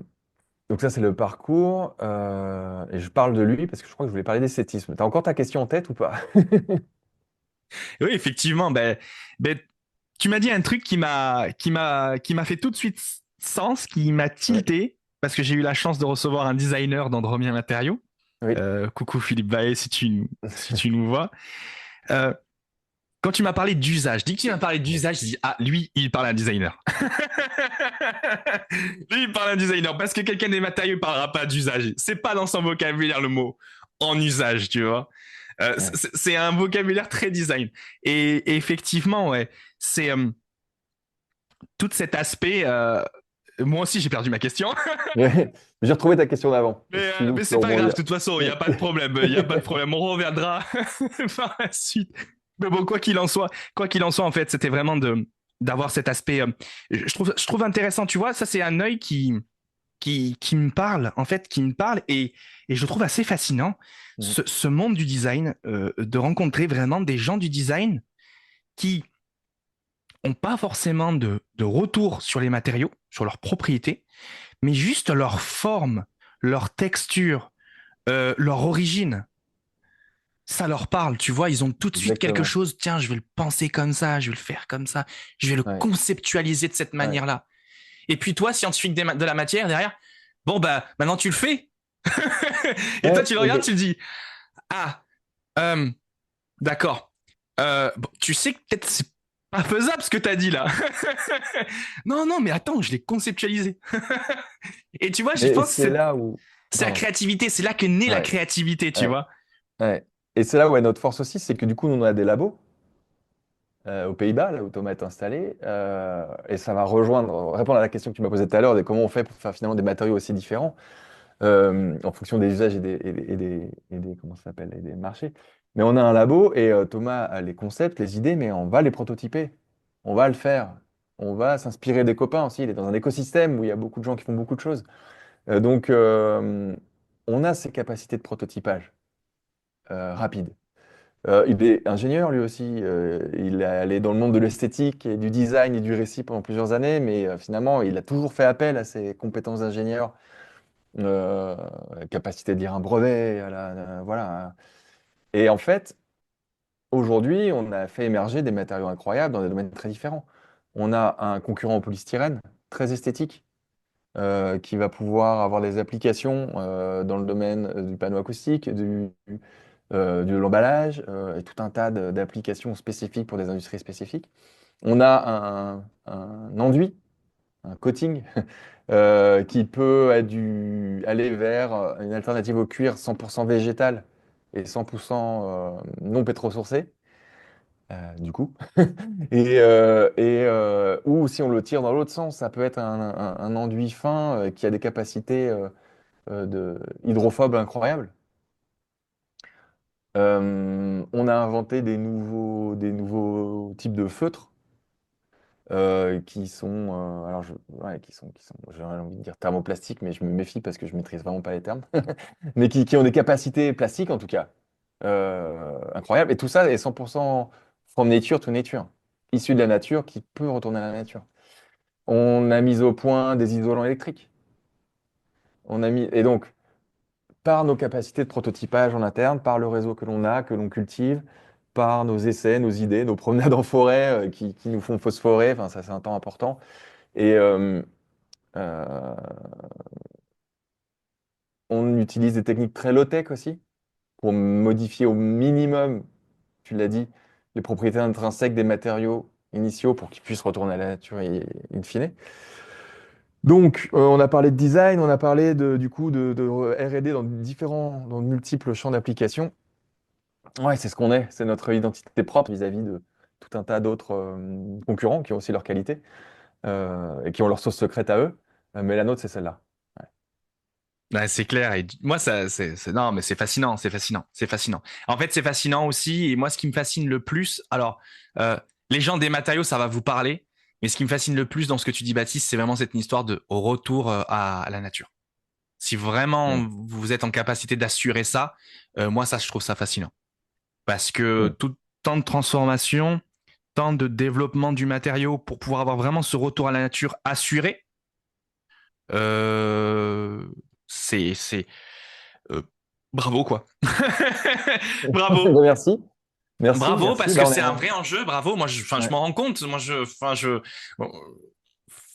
donc ça, c'est le parcours. Et je parle de lui parce que je crois que je voulais parler d'esthétisme. T'as encore ta question en tête ou pas? Oui, effectivement, ben, tu m'as dit un truc qui m'a fait tout de suite sens, qui m'a Ouais. tilté, parce que j'ai eu la chance de recevoir un designer d'Andromien Matériaux. Oui. Coucou Philippe Vaé, si tu nous vois. Euh, Quand tu m'as parlé d'usage, dès que tu m'as parlé d'usage, je dis, ah, lui, il parle à un designer. Lui, il parle à un designer, parce que quelqu'un des matériaux ne parlera pas d'usage. C'est pas dans son vocabulaire le mot en usage, tu vois. Ouais. C'est un vocabulaire très design. Et effectivement, ouais, c'est tout cet aspect. Moi aussi, j'ai perdu ma question. J'ai retrouvé ta question d'avant. Si tu Mais peux c'est pas grave, rebondir. de toute façon, il n'y a pas de problème. Il n'y a pas de problème. On reviendra par la suite. Mais bon, quoi qu'il en soit, en fait, c'était vraiment d'avoir cet aspect. Je trouve intéressant, tu vois, ça, c'est un œil qui me parle, en fait, qui me parle et je trouve assez fascinant Mhm. ce monde du design, de rencontrer vraiment des gens du design qui ont pas forcément de retour sur les matériaux, sur leurs propriétés, mais juste leur forme, leur texture, leur origine, ça leur parle, tu vois, ils ont tout de suite quelque Exactement. chose, tiens, je vais le penser comme ça, je vais le faire comme ça, je vais le Ouais. conceptualiser de cette Ouais. manière-là. Et puis toi, scientifique de la matière, derrière, bon, bah, maintenant tu le fais. Et toi, Ouais, tu le regardes, tu le dis, ah, euh, d'accord. Bon, tu sais que peut-être c'est pas faisable ce que t'as dit là. Non, non, mais attends, je l'ai conceptualisé. Et tu vois, je Et pense que c'est là où. c'est la Pardon. créativité, c'est là que naît la Ouais. créativité, tu Ouais. vois. Ouais. Et c'est là où est notre force aussi, c'est que du coup, nous, on a des labos aux Pays-Bas, là où Thomas est installé, et ça va répondre à la question que tu m'as posée tout à l'heure, de comment on fait pour faire finalement des matériaux aussi différents en fonction des usages comment ça s'appelle, et des marchés. Mais on a un labo et Thomas a les concepts, les idées, mais on va les prototyper, on va le faire, on va s'inspirer des copains aussi. Il est dans un écosystème où il y a beaucoup de gens qui font beaucoup de choses. Donc, on a ces capacités de prototypage rapide. Il est ingénieur lui aussi. Il est allé dans le monde de l'esthétique et du design et du récit pendant plusieurs années, mais finalement, il a toujours fait appel à ses compétences d'ingénieur, la capacité de lire un brevet, voilà. Et en fait, aujourd'hui, on a fait émerger des matériaux incroyables dans des domaines très différents. On a un concurrent au polystyrène très esthétique qui va pouvoir avoir des applications dans le domaine du panneau acoustique, de l'emballage et tout un tas d'applications spécifiques pour des industries spécifiques. On a un enduit, un coating, qui peut aller vers une alternative au cuir 100% végétal et 100% non pétrosourcé, du coup. Ou si on le tire dans l'autre sens, ça peut être un enduit fin qui a des capacités hydrophobes incroyables. On a inventé des nouveaux types de feutres qui sont, ouais, j'ai envie de dire thermoplastiques, mais je me méfie parce que je maîtrise vraiment pas les termes, mais qui ont des capacités plastiques en tout cas, incroyables. Et tout ça est 100% from nature to nature, issu de la nature qui peut retourner à la nature. On a mis au point des isolants électriques. Et donc, par nos capacités de prototypage en interne, par le réseau que l'on a, que l'on cultive, par nos essais, nos idées, nos promenades en forêt qui nous font phosphorer, enfin ça c'est un temps important. Et euh, on utilise des techniques très low-tech aussi pour modifier au minimum, tu l'as dit, les propriétés intrinsèques des matériaux initiaux pour qu'ils puissent retourner à la nature in fine. Donc, on a parlé de design, on a parlé du coup de R&D dans de multiples champs d'application. Ouais, c'est ce qu'on est, c'est notre identité propre vis-à-vis de tout un tas d'autres concurrents qui ont aussi leurs qualités. et qui ont leur sauce secrète à eux. Mais la nôtre, c'est celle-là. Ouais. Ouais, c'est clair. Et moi, non, mais c'est fascinant, c'est fascinant, c'est fascinant. En fait, c'est fascinant aussi. Et moi, ce qui me fascine le plus, alors, les gens des matériaux, ça va vous parler. Mais ce qui me fascine le plus dans ce que tu dis, Baptiste, c'est vraiment cette histoire de au retour à la nature. Si Mm, vraiment vous êtes en capacité d'assurer ça, moi, ça, je trouve ça fascinant. Parce que mm. tout tant de transformation, tant de développement du matériau pour pouvoir avoir vraiment ce retour à la nature assuré, euh, c'est euh, bravo quoi. Bravo. Merci. Merci, Bravo merci. parce que Bah, on c'est est un vrai enjeu. Bravo. Moi, je ouais. m'en rends compte.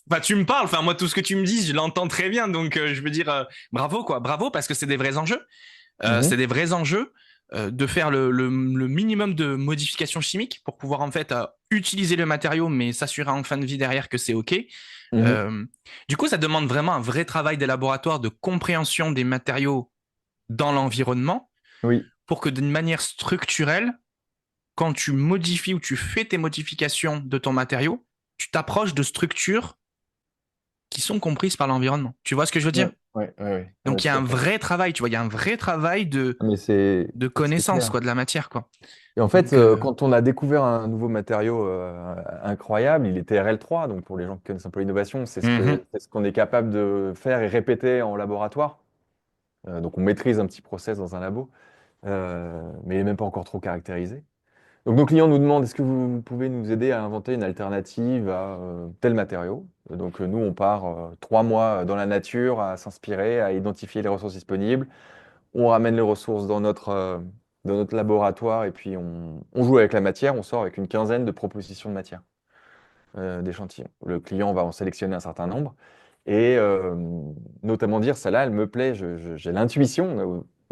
Bah, tu me parles. Enfin, moi, tout ce que tu me dis, je l'entends très bien. Donc, je veux dire, bravo quoi. Bravo parce que c'est des vrais enjeux. C'est Mhm, des vrais enjeux de faire le minimum de modifications chimiques pour pouvoir en fait utiliser le matériau, mais s'assurer en fin de vie derrière que c'est OK. mhm. Euh, du coup, ça demande vraiment un vrai travail des laboratoires de compréhension des matériaux dans l'environnement Oui. pour que d'une manière structurelle, quand tu modifies ou tu fais tes modifications de ton matériau, tu t'approches de structures qui sont comprises par l'environnement. Tu vois ce que je veux dire? Ouais, ouais, ouais, ouais, ouais, Donc il y a tout à un fait. vrai travail, tu vois, il y a un vrai travail Ah, mais de c'est connaissance, clair. quoi, de la matière, quoi. Et en fait, Donc, quand on a découvert un nouveau matériau incroyable, il était RL3. Donc, pour les gens qui connaissent un peu l'innovation, mhm. c'est ce qu'on est capable de faire et répéter en laboratoire. Donc, on maîtrise un petit process dans un labo, mais il n'est même pas encore trop caractérisé. Donc, nos clients nous demandent, est-ce que vous pouvez nous aider à inventer une alternative à tel matériau? Donc, nous, on part 3 mois dans la nature à s'inspirer, à identifier les ressources disponibles. On ramène les ressources dans notre laboratoire et puis on joue avec la matière. On sort avec une quinzaine de propositions de matière, d'échantillons. Le client va en sélectionner un certain nombre et notamment dire, celle-là, elle me plaît, j'ai l'intuition,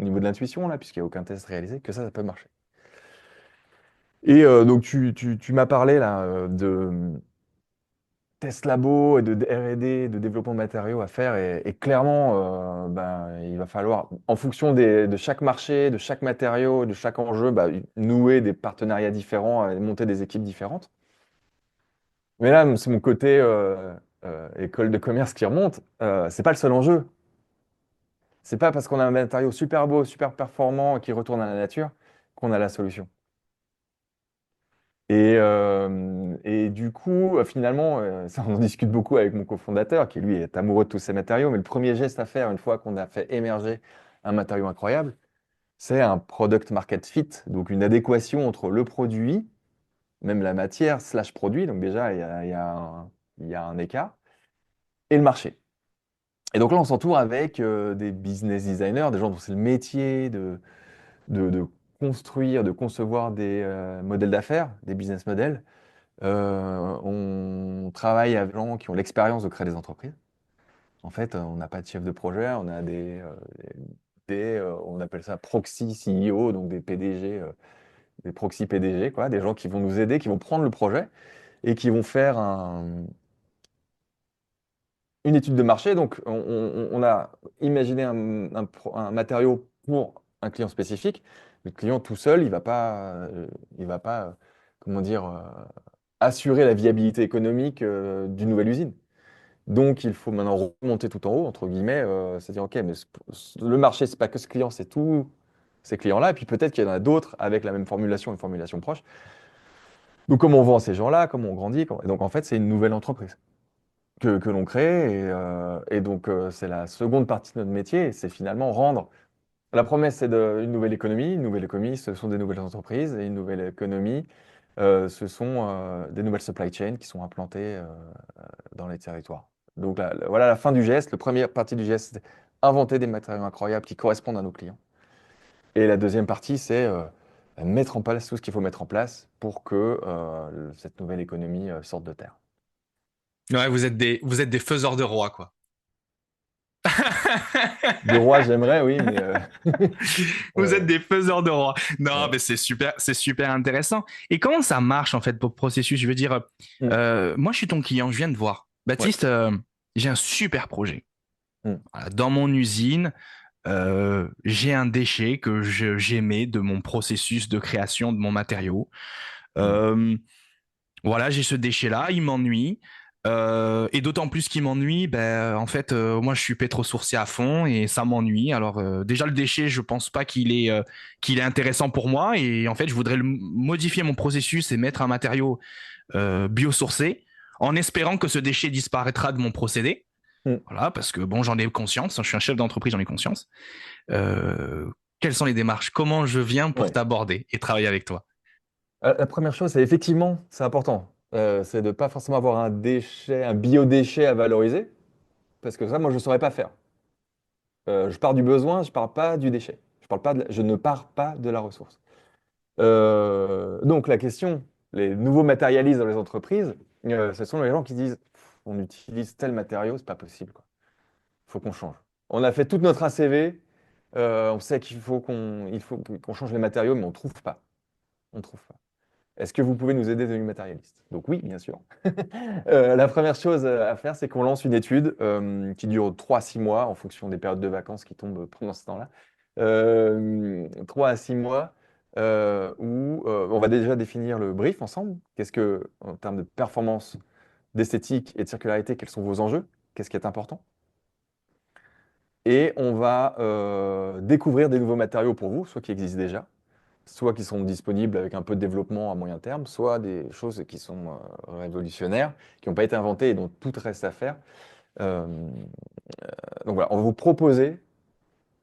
au niveau de l'intuition, là, puisqu'il n'y a aucun test réalisé, que ça peut marcher. Et donc, tu m'as parlé là de tests labo et de R&D, de développement de matériaux à faire. Et clairement, ben, il va falloir, en fonction de chaque marché, de chaque matériau, de chaque enjeu, bah, nouer des partenariats différents, monter des équipes différentes. Mais là, c'est mon côté école de commerce qui remonte. C'est pas le seul enjeu. C'est pas parce qu'on a un matériau super beau, super performant qui retourne à la nature qu'on a la solution. Et du coup, finalement, ça, on en discute beaucoup avec mon cofondateur, qui lui est amoureux de tous ces matériaux. Mais le premier geste à faire, une fois qu'on a fait émerger un matériau incroyable, c'est un product market fit, donc une adéquation entre le produit, même la matière slash produit, donc déjà il y a un écart, et le marché. Et donc là, on s'entoure avec des business designers, des gens dont c'est le métier de construire, de concevoir des modèles d'affaires, des business models. On travaille avec des gens qui ont l'expérience de créer des entreprises. En fait, on n'a pas de chef de projet, on a on appelle ça proxy CEO, donc des PDG, des proxy PDG, quoi, des gens qui vont nous aider, qui vont prendre le projet et qui vont faire une étude de marché. Donc, on a imaginé un matériau pour un client spécifique. Le client tout seul, il va pas, comment dire, assurer la viabilité économique d'une nouvelle usine. Donc, il faut maintenant remonter tout en haut, entre guillemets, c'est-à-dire, OK, mais le marché, c'est pas que ce client, c'est tous ces clients-là. Et puis peut-être qu'il y en a d'autres avec la même formulation, une formulation proche. Donc, comment on vend ces gens-là, comment on grandit. Et donc, en fait, c'est une nouvelle entreprise que l'on crée. Et donc, c'est la seconde partie de notre métier. Et c'est finalement rendre. La promesse, c'est une nouvelle économie. Une nouvelle économie, ce sont des nouvelles entreprises. Et une nouvelle économie, ce sont des nouvelles supply chains qui sont implantées dans les territoires. Donc voilà la fin du geste. La première partie du geste, c'est inventer des matériaux incroyables qui correspondent à nos clients. Et la deuxième partie, c'est mettre en place tout ce qu'il faut mettre en place pour que cette nouvelle économie sorte de terre. Ouais, vous êtes des faiseurs de rois, quoi. De roi, j'aimerais, oui, mais Vous êtes ouais, des faiseurs de rois. Non, ouais. mais c'est super intéressant. Et comment ça marche en fait pour le processus? Je veux dire, Mm, moi je suis ton client, je viens de voir. ouais. Baptiste, j'ai un super projet. Mm, Voilà, dans mon usine, j'ai un déchet que j'émets de mon processus de création de mon matériau. mm, Euh, voilà, j'ai ce déchet-là, il m'ennuie. Et d'autant plus qu'il m'ennuie, ben, en fait, moi je suis pétrosourcier à fond et ça m'ennuie. Alors déjà le déchet, je pense pas qu'il est intéressant pour moi et en fait je voudrais modifier mon processus et mettre un matériau biosourcé en espérant que ce déchet disparaîtra de mon procédé. Hmm. Voilà, parce que bon, j'en ai conscience, je suis un chef d'entreprise, j'en ai conscience. Euh, Quelles sont les démarches? Comment je viens pour Ouais. t'aborder et travailler avec toi? La première chose, c'est effectivement, c'est important. C'est de ne pas forcément avoir un déchet, un biodéchet à valoriser, parce que ça, moi, je ne saurais pas faire. Je pars du besoin, je pars pas du déchet. Je ne pars pas de la ressource. Donc la question, les nouveaux matérialistes dans les entreprises, ce sont les gens qui disent, on utilise tel matériau, c'est pas possible, quoi. Il faut qu'on change. On a fait toute notre ACV, on sait il faut qu'on change les matériaux, mais on trouve pas. On trouve pas. Est-ce que vous pouvez nous aider, devenus matérialistes? Donc oui, bien sûr. La première chose à faire, c'est qu'on lance une étude qui dure 3 à 6 mois en fonction des périodes de vacances qui tombent pendant ce temps-là. 3 à 6 mois où on va déjà définir le brief ensemble. Qu'est-ce que, en termes de performance, d'esthétique et de circularité, quels sont vos enjeux? Qu'est-ce qui est important? Et on va découvrir des nouveaux matériaux pour vous, soit qui existent déjà, soit qui sont disponibles avec un peu de développement à moyen terme, soit des choses qui sont révolutionnaires, qui n'ont pas été inventées et dont tout reste à faire. Euh, donc voilà, on va vous proposer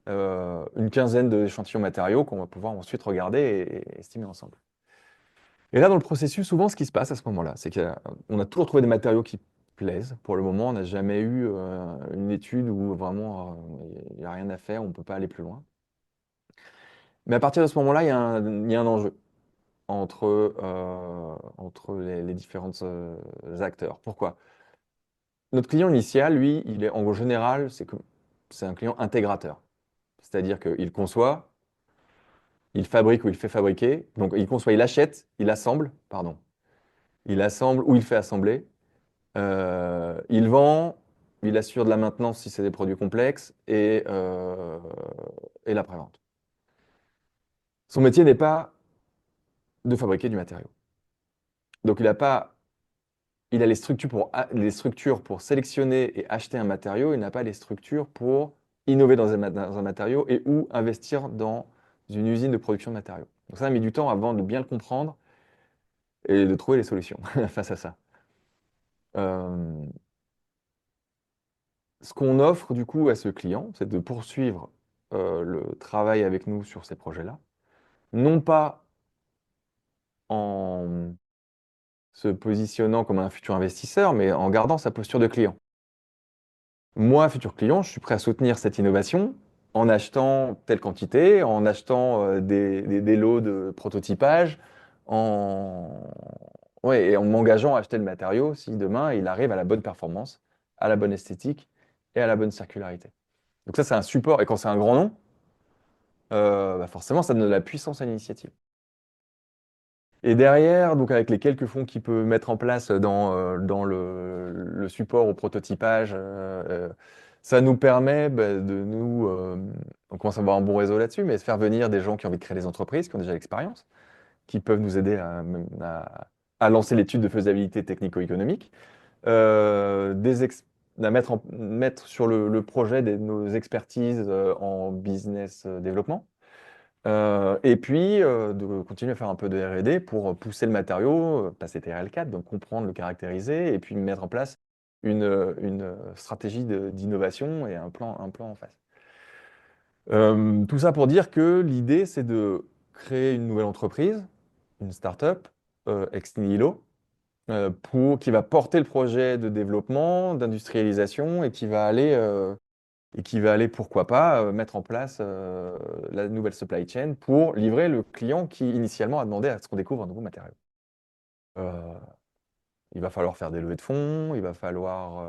une quinzaine d'échantillons matériaux qu'on va pouvoir ensuite regarder et estimer ensemble. Et là, dans le processus, souvent, ce qui se passe à ce moment-là, c'est qu'on a toujours trouvé des matériaux qui plaisent. Pour le moment, on n'a jamais eu une étude où vraiment il n'y a rien à faire, on ne peut pas aller plus loin. Mais à partir de ce moment-là, il y a un enjeu entre les différents acteurs. Pourquoi? Notre client initial, lui, il est en général, c'est un client intégrateur. C'est-à-dire qu'il conçoit, il fabrique ou il fait fabriquer. Donc il conçoit, il achète, il assemble, pardon. Il assemble ou il fait assembler. Il vend, il assure de la maintenance si c'est des produits complexes et l'après-vente. Son métier n'est pas de fabriquer du matériau. Donc il a les structures pour sélectionner et acheter un matériau, il n'a pas les structures pour innover dans un matériau et ou investir dans une usine de production de matériaux. Donc ça a mis du temps avant de bien le comprendre et de trouver les solutions face à ça. Euh, Ce qu'on offre du coup à ce client, c'est de poursuivre le travail avec nous sur ces projets-là, non pas en se positionnant comme un futur investisseur, mais en gardant sa posture de client. Moi, futur client, je suis prêt à soutenir cette innovation en achetant telle quantité, en achetant des lots de prototypage, en, ouais, et en m'engageant à acheter le matériau si demain il arrive à la bonne performance, à la bonne esthétique et à la bonne circularité. Donc ça, c'est un support. Et quand c'est un grand nom, bah forcément, ça donne de la puissance à l'initiative. Et derrière, donc avec les quelques fonds qu'il peut mettre en place dans le support au prototypage, ça nous permet bah, on commence à avoir un bon réseau là-dessus, mais de faire venir des gens qui ont envie de créer des entreprises, qui ont déjà l'expérience, qui peuvent nous aider à lancer l'étude de faisabilité technico-économique, à mettre sur le projet nos expertises en business développement. Et puis, de continuer à faire un peu de R&D pour pousser le matériau, passer TRL4, donc comprendre, le caractériser, et puis mettre en place une stratégie d'innovation et un plan en face. Tout ça pour dire que l'idée, c'est de créer une nouvelle entreprise, une start-up, ex nihilo, qui va porter le projet de développement, d'industrialisation, et qui va aller, pourquoi pas, mettre en place la nouvelle supply chain pour livrer le client qui initialement a demandé à ce qu'on découvre un nouveau matériau. Euh, il va falloir faire des levées de fonds, il va falloir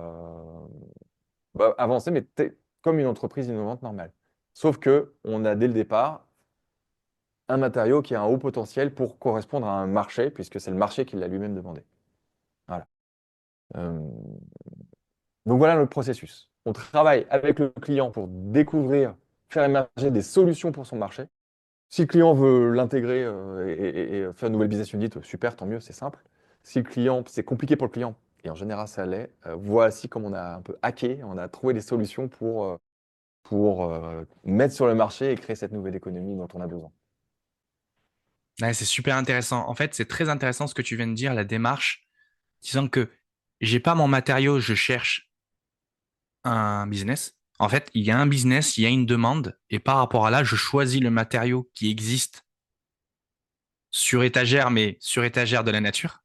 avancer, mais comme une entreprise innovante normale. Sauf que on a dès le départ un matériau qui a un haut potentiel pour correspondre à un marché, puisque c'est le marché qui l'a lui-même demandé. Voilà. Euh, donc voilà notre processus. On travaille avec le client pour découvrir, faire émerger des solutions pour son marché. Si le client veut l'intégrer et faire une nouvelle business unit, super, tant mieux, c'est simple. Si le client, c'est compliqué pour le client, et en général ça l'est, voici comme on a un peu hacké, on a trouvé des solutions pour mettre sur le marché et créer cette nouvelle économie dont on a besoin. Ouais, c'est super intéressant. En fait, c'est très intéressant ce que tu viens de dire, la démarche, disant que j'ai pas mon matériau, je cherche un business. En fait, il y a un business, il y a une demande, et par rapport à là, je choisis le matériau qui existe sur étagère, mais sur étagère de la nature.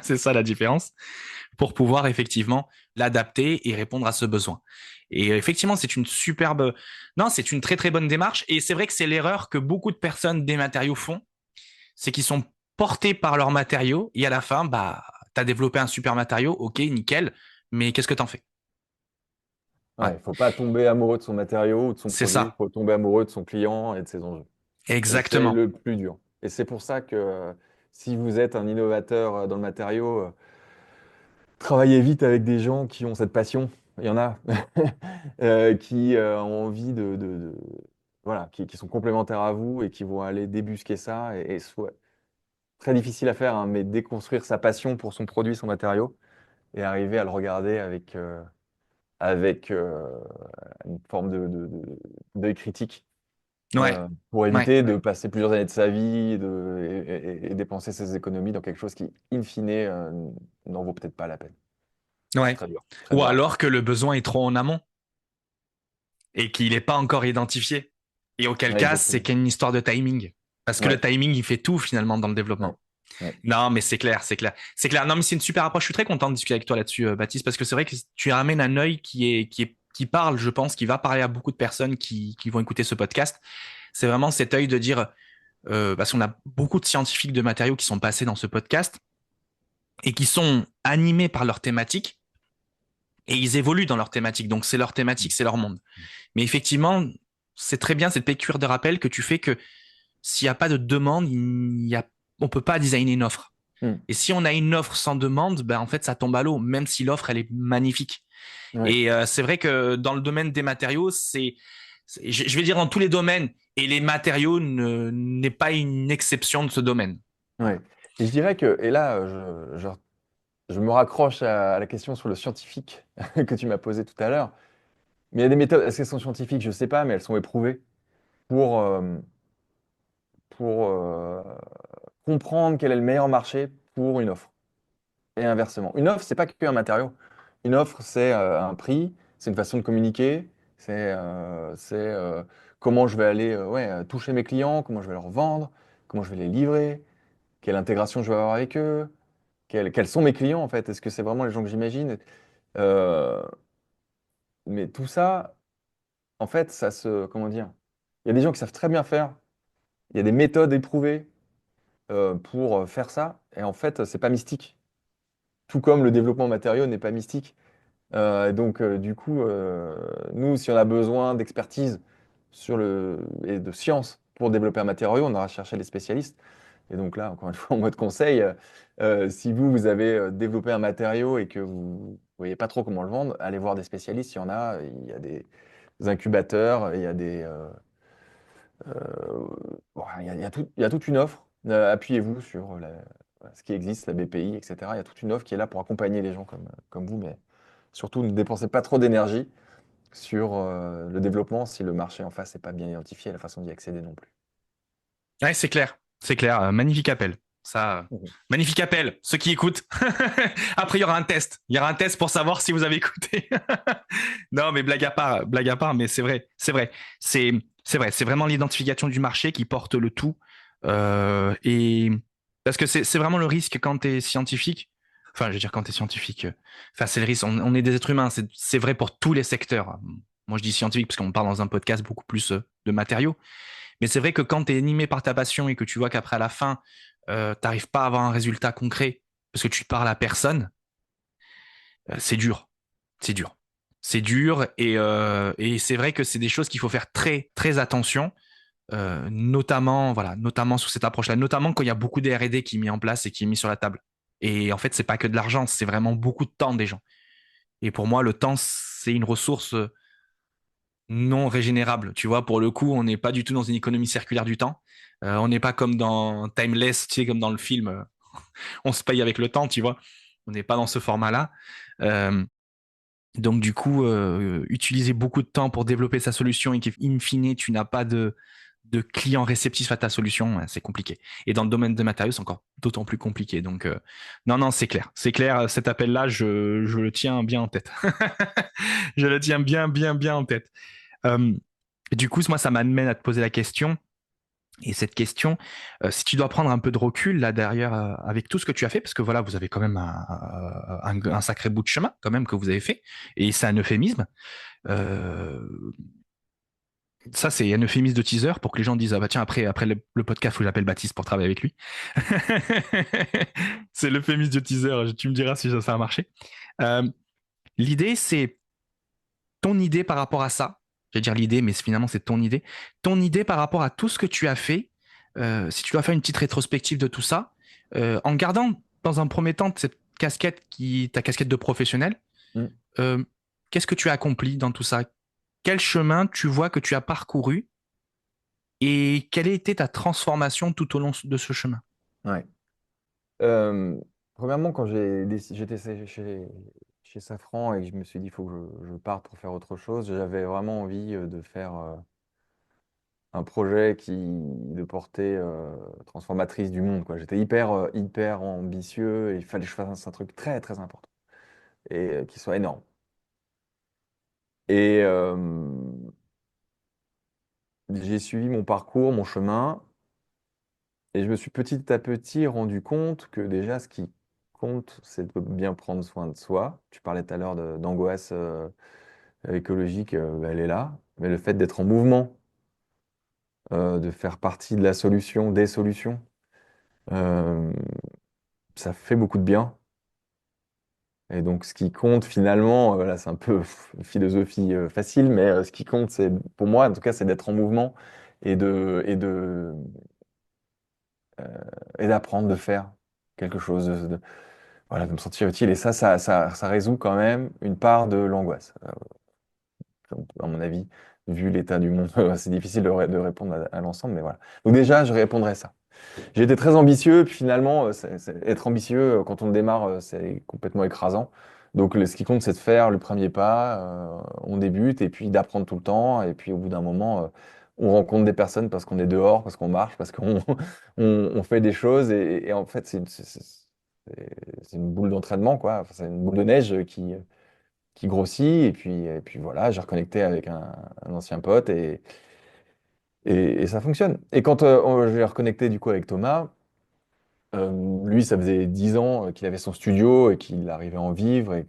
C'est ça la différence, pour pouvoir effectivement l'adapter et répondre à ce besoin. Et effectivement, c'est une superbe, non, c'est une très très bonne démarche. Et c'est vrai que c'est l'erreur que beaucoup de personnes des matériaux font, c'est qu'ils sont portés par leurs matériaux et à la fin, bah, t'as développé un super matériau, ok, nickel, mais qu'est-ce que t'en fais? Ouais, Ouais, il faut pas tomber amoureux de son matériau ou de son c'est produit, il ça, faut tomber amoureux de son client et de ses enjeux. Et c'est exactement. le plus dur. Et c'est pour ça que si vous êtes un innovateur dans le matériau, travaillez vite avec des gens qui ont cette passion. Il y en a qui ont envie voilà, qui sont complémentaires à vous et qui vont aller débusquer ça. Et soit très difficile à faire, hein, mais déconstruire sa passion pour son produit, son matériau, et arriver à le regarder avec une forme d'œil critique Ouais, pour ouais, éviter de passer plusieurs années de sa vie et dépenser ses économies dans quelque chose qui, in fine, n'en vaut peut-être pas la peine. ouais. Très Ou dur à faire. alors que le besoin est trop en amont et qu'il n'est pas encore identifié. Et auquel Ouais, cas, c'est exactement. qu'une histoire de timing. Parce que le Ouais, timing, il fait tout finalement dans le ouais, développement. ouais. Non, mais c'est clair, c'est clair. C'est clair. Non, mais c'est une super approche. Je suis très content de discuter avec toi là-dessus, Baptiste, parce que c'est vrai que tu ramènes un œil qui parle, je pense, qui va parler à beaucoup de personnes qui vont écouter ce podcast. C'est vraiment cet œil de dire, parce qu'on a beaucoup de scientifiques de matériaux qui sont passés dans ce podcast et qui sont animés par leur thématique et ils évoluent dans leur thématique. Donc, c'est leur thématique, c'est leur monde. Mais effectivement, c'est très bien cette piqûre de rappel que tu fais que s'il n'y a pas de demande, on peut pas designer une offre. Hmm. Et si on a une offre sans demande, ben en fait, ça tombe à l'eau, même si l'offre, elle est magnifique. Ouais, Et c'est vrai que dans le domaine des matériaux, je vais dire dans tous les domaines, et les matériaux n'est pas une exception de ce domaine. ouais. Voilà. Et je dirais que, et là, je me raccroche à la question sur le scientifique que tu m'as posée tout à l'heure. Mais il y a des méthodes, est-ce qu'elles sont scientifiques? Je ne sais pas, mais elles sont éprouvées pour, euh, pour comprendre quel est le meilleur marché pour une offre. Et inversement. Une offre, c'est pas qu'un matériau. Une offre, c'est un prix, c'est une façon de communiquer, c'est comment je vais aller ouais, toucher mes clients, comment je vais leur vendre, comment je vais les livrer, quelle intégration je vais avoir avec eux, quels sont mes clients en fait, est-ce que c'est vraiment les gens que j'imagine? Euh, mais tout ça, en fait, ça se, comment dire, il y a des gens qui savent très bien faire, il y a des méthodes éprouvées pour faire ça, et en fait, c'est pas mystique. Tout comme le développement matériau n'est pas mystique. Du coup, nous, si on a besoin d'expertise et de science pour développer un matériau, on aura cherché les spécialistes. Et donc là, encore une fois, en mode conseil, si vous avez développé un matériau et que vous ne voyez pas trop comment le vendre, allez voir des spécialistes. Il y en a, il y a des incubateurs, il y a bon, il y a toute une offre. Appuyez-vous sur ce qui existe, la BPI, etc. Il y a toute une offre qui est là pour accompagner les gens comme vous, mais surtout ne dépensez pas trop d'énergie sur le développement si le marché en face n'est pas bien identifié et la façon d'y accéder non plus. Ouais, c'est clair. C'est clair. Magnifique appel. Ça, Mhm. magnifique appel. Ceux qui écoutent. Après, il y aura un test. Il y aura un test pour savoir si vous avez écouté. Non, mais blague à part, mais c'est vrai, c'est vrai, c'est vrai, c'est vraiment l'identification du marché qui porte le tout. Et parce que c'est vraiment le risque quand tu es scientifique. Enfin, je veux dire quand tu es scientifique. Enfin, c'est le risque. On est des êtres humains. C'est vrai pour tous les secteurs. Moi, je dis scientifique parce qu'on parle dans un podcast beaucoup plus de matériaux. Mais c'est vrai que quand tu es animé par ta passion et que tu vois qu'après à la fin, t'arrives pas à avoir un résultat concret parce que tu parles à personne, c'est dur. C'est dur. C'est dur et c'est vrai que c'est des choses qu'il faut faire très très attention, notamment voilà, notamment sous cette approche-là, notamment quand il y a beaucoup de R&D qui est mis en place et qui est mis sur la table. Et en fait, c'est pas que de l'argent, c'est vraiment beaucoup de temps des gens. Et pour moi, le temps, c'est une ressource non régénérable. Tu vois, pour le coup, on n'est pas du tout dans une économie circulaire du temps. On n'est pas comme dans Timeless, tu sais, comme dans le film, on se paye avec le temps, tu vois. On n'est pas dans ce format-là. Euh, donc du coup, utiliser beaucoup de temps pour développer sa solution et qu'in fine, tu n'as pas de clients réceptifs à ta solution, ouais, c'est compliqué. Et dans le domaine des matériaux, c'est encore d'autant plus compliqué. Donc non, non, c'est clair. C'est clair, cet appel-là, je le tiens bien en tête. Je le tiens bien, bien, bien en tête. Euh, du coup, moi, ça m'amène à te poser la question. Et cette question, si tu dois prendre un peu de recul là derrière avec tout ce que tu as fait, parce que voilà, vous avez quand même un sacré bout de chemin quand même que vous avez fait, et c'est un euphémisme. Euh, Ça, c'est un euphémisme de teaser pour que les gens disent ah bah tiens après le podcast, faut que j'appelle Baptiste pour travailler avec lui. C'est l'euphémisme de teaser. Tu me diras si ça a marché. Euh, L'idée, c'est ton idée par rapport à ça. Je vais dire l'idée, mais finalement, c'est ton idée. Ton idée par rapport à tout ce que tu as fait. Si tu dois faire une petite rétrospective de tout ça, en gardant dans un premier temps cette casquette ta casquette de professionnel, Mm. euh, qu'est-ce que tu as accompli dans tout ça? Quel chemin tu vois que tu as parcouru et quelle a été ta transformation tout au long de ce chemin? Ouais. Euh, Premièrement, quand j'étais chez Safran et que je me suis dit, il faut que je parte pour faire autre chose, j'avais vraiment envie de faire un projet de portée transformatrice du monde, quoi. J'étais hyper ambitieux et il fallait que je fasse un truc très, très important et qui soit énorme. Et j'ai suivi mon parcours, mon chemin, et je me suis petit à petit rendu compte que déjà, ce qui compte, c'est de bien prendre soin de soi. Tu parlais tout à l'heure d'angoisse écologique, elle est là. Mais le fait d'être en mouvement, de faire partie de la solution, des solutions, euh, ça fait beaucoup de bien. Et donc, ce qui compte finalement, là, c'est un peu une philosophie facile, mais ce qui compte, c'est, pour moi, en tout cas, c'est d'être en mouvement et euh, et d'apprendre, de faire quelque chose, voilà, de me sentir utile. Et ça résout quand même une part de l'angoisse. À mon avis, vu l'état du monde, c'est difficile de répondre à l'ensemble, mais voilà. Donc déjà, je répondrai ça. J'ai été très ambitieux, puis finalement, être ambitieux, quand on démarre, c'est complètement écrasant. Donc ce qui compte, c'est de faire le premier pas, on débute, et puis d'apprendre tout le temps, et puis au bout d'un moment, on rencontre des personnes parce qu'on est dehors, parce qu'on marche, parce qu'on on fait des choses, et en fait, c'est une boule d'entraînement, quoi. Enfin, c'est une boule de neige qui grossit, et puis voilà, j'ai reconnecté avec un ancien pote, et ça fonctionne. Et quand j'ai reconnecté du coup avec Thomas, lui, ça faisait 10 ans qu'il avait son studio et qu'il arrivait à en vivre et,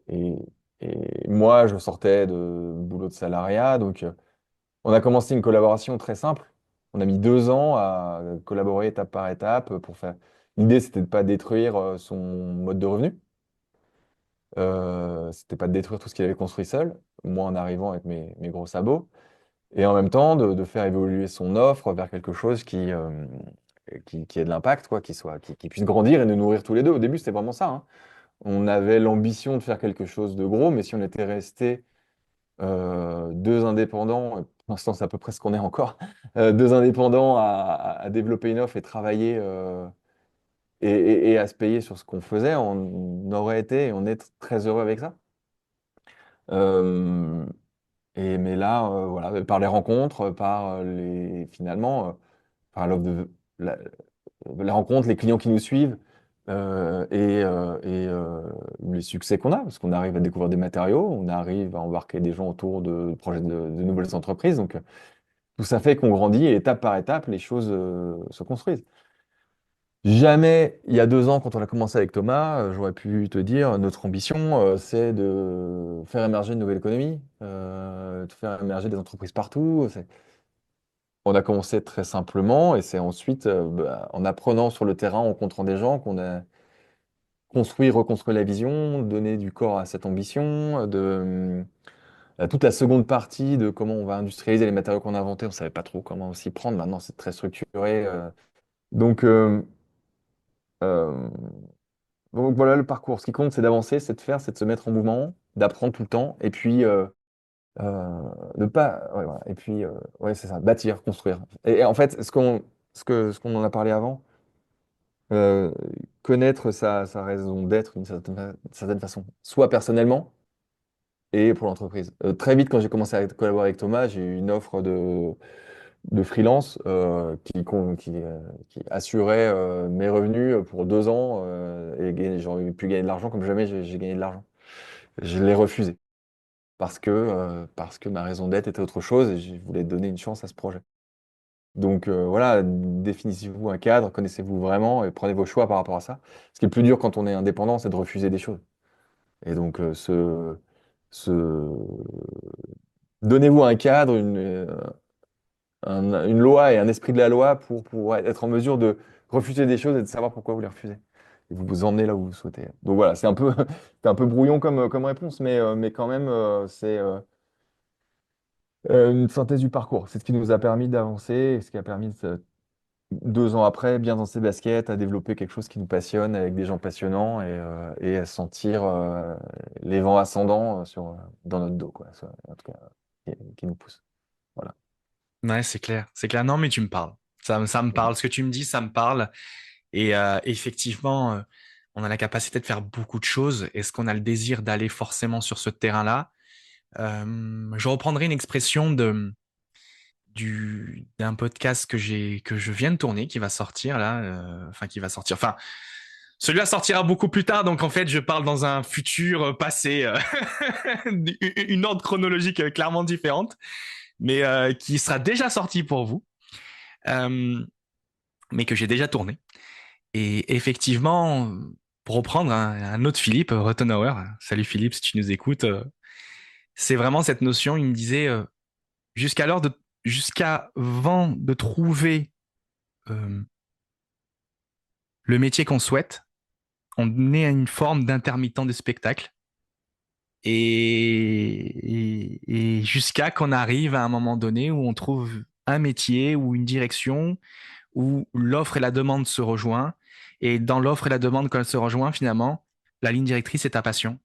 et- et moi, je sortais de boulot de salariat. Donc, on a commencé une collaboration très simple. On a mis 2 ans à collaborer étape par étape pour faire. L'idée, c'était de pas détruire son mode de revenu. C'était pas de détruire tout ce qu'il avait construit seul, moi en arrivant avec mes gros sabots. Et en même temps, de faire évoluer son offre vers quelque chose qui ait de l'impact, quoi, qui puisse grandir et nous nourrir tous les deux. Au début, c'était vraiment ça, hein. On avait l'ambition de faire quelque chose de gros, mais si on était resté deux indépendants, pour l'instant, c'est à peu près ce qu'on est encore, deux indépendants à développer une offre et travailler et à se payer sur ce qu'on faisait, on aurait été et on est très heureux avec ça. Euh, mais là, voilà, par les rencontres, finalement, par les rencontres, les clients qui nous suivent et les succès qu'on a, parce qu'on arrive à découvrir des matériaux, on arrive à embarquer des gens autour de projets de nouvelles entreprises. Donc, tout ça fait qu'on grandit et étape par étape, les choses se construisent. Jamais, il y a 2 ans, quand on a commencé avec Thomas, j'aurais pu te dire, notre ambition, c'est de faire émerger une nouvelle économie, de faire émerger des entreprises partout. On a commencé très simplement et c'est ensuite, en apprenant sur le terrain, en rencontrant des gens, qu'on a construit, reconstruit la vision, donné du corps à cette ambition, toute la seconde partie de comment on va industrialiser les matériaux qu'on a inventés. On ne savait pas trop comment s'y prendre. Maintenant, c'est très structuré. Donc, euh, Donc voilà le parcours. Ce qui compte, c'est d'avancer, c'est de faire, c'est de se mettre en mouvement, d'apprendre tout le temps, et puis de pas, ouais, voilà. Et puis ouais, c'est ça, bâtir, construire. Et en fait, ce qu'on en a parlé avant, euh, connaître sa raison d'être d'une certaine façon, soit personnellement et pour l'entreprise. Très vite, quand j'ai commencé à collaborer avec Thomas, j'ai eu une offre de freelance qui assurait mes revenus pour 2 ans et j'aurais pu gagner de l'argent comme jamais j'ai gagné de l'argent. Je l'ai refusé parce que ma raison d'être était autre chose et je voulais donner une chance à ce projet. Donc voilà, définissez-vous un cadre, connaissez-vous vraiment et prenez vos choix par rapport à ça. Ce qui est le plus dur quand on est indépendant, c'est de refuser des choses. Et donc ce... donnez-vous un cadre, une loi et un esprit de la loi pour être en mesure de refuser des choses et de savoir pourquoi vous les refusez. Et vous vous emmenez là où vous souhaitez. Donc voilà, c'est un peu, c'est un peu brouillon comme réponse, mais quand même, c'est une synthèse du parcours. C'est ce qui nous a permis d'avancer, et ce qui a permis, 2 ans après, bien dans ses baskets, à développer quelque chose qui nous passionne avec des gens passionnants et à sentir les vents ascendants dans notre dos, quoi. En tout cas, qui nous poussent. Voilà. Ouais, c'est clair. C'est clair. Non, mais tu me parles. Ça me parle. Ce que tu me dis, ça me parle. Et effectivement, on a la capacité de faire beaucoup de choses. Est-ce qu'on a le désir d'aller forcément sur ce terrain-là? Je reprendrai une expression d'un podcast que je viens de tourner, qui va sortir là, enfin qui va sortir. Enfin, celui-là sortira beaucoup plus tard, donc en fait, je parle dans un futur passé, une ordre chronologique clairement différente, mais qui sera déjà sorti pour vous, euh, mais que j'ai déjà tourné. Et effectivement, pour reprendre un autre Philippe, Rottenauer, salut Philippe si tu nous écoutes, c'est vraiment cette notion, il me disait, jusqu'alors de, jusqu'avant de trouver euh, le métier qu'on souhaite, on est à une forme d'intermittent du spectacle. Et jusqu'à qu'on arrive à un moment donné où on trouve un métier ou une direction où l'offre et la demande se rejoignent. Et dans l'offre et la demande, quand elles se rejoignent, finalement, la ligne directrice est ta passion.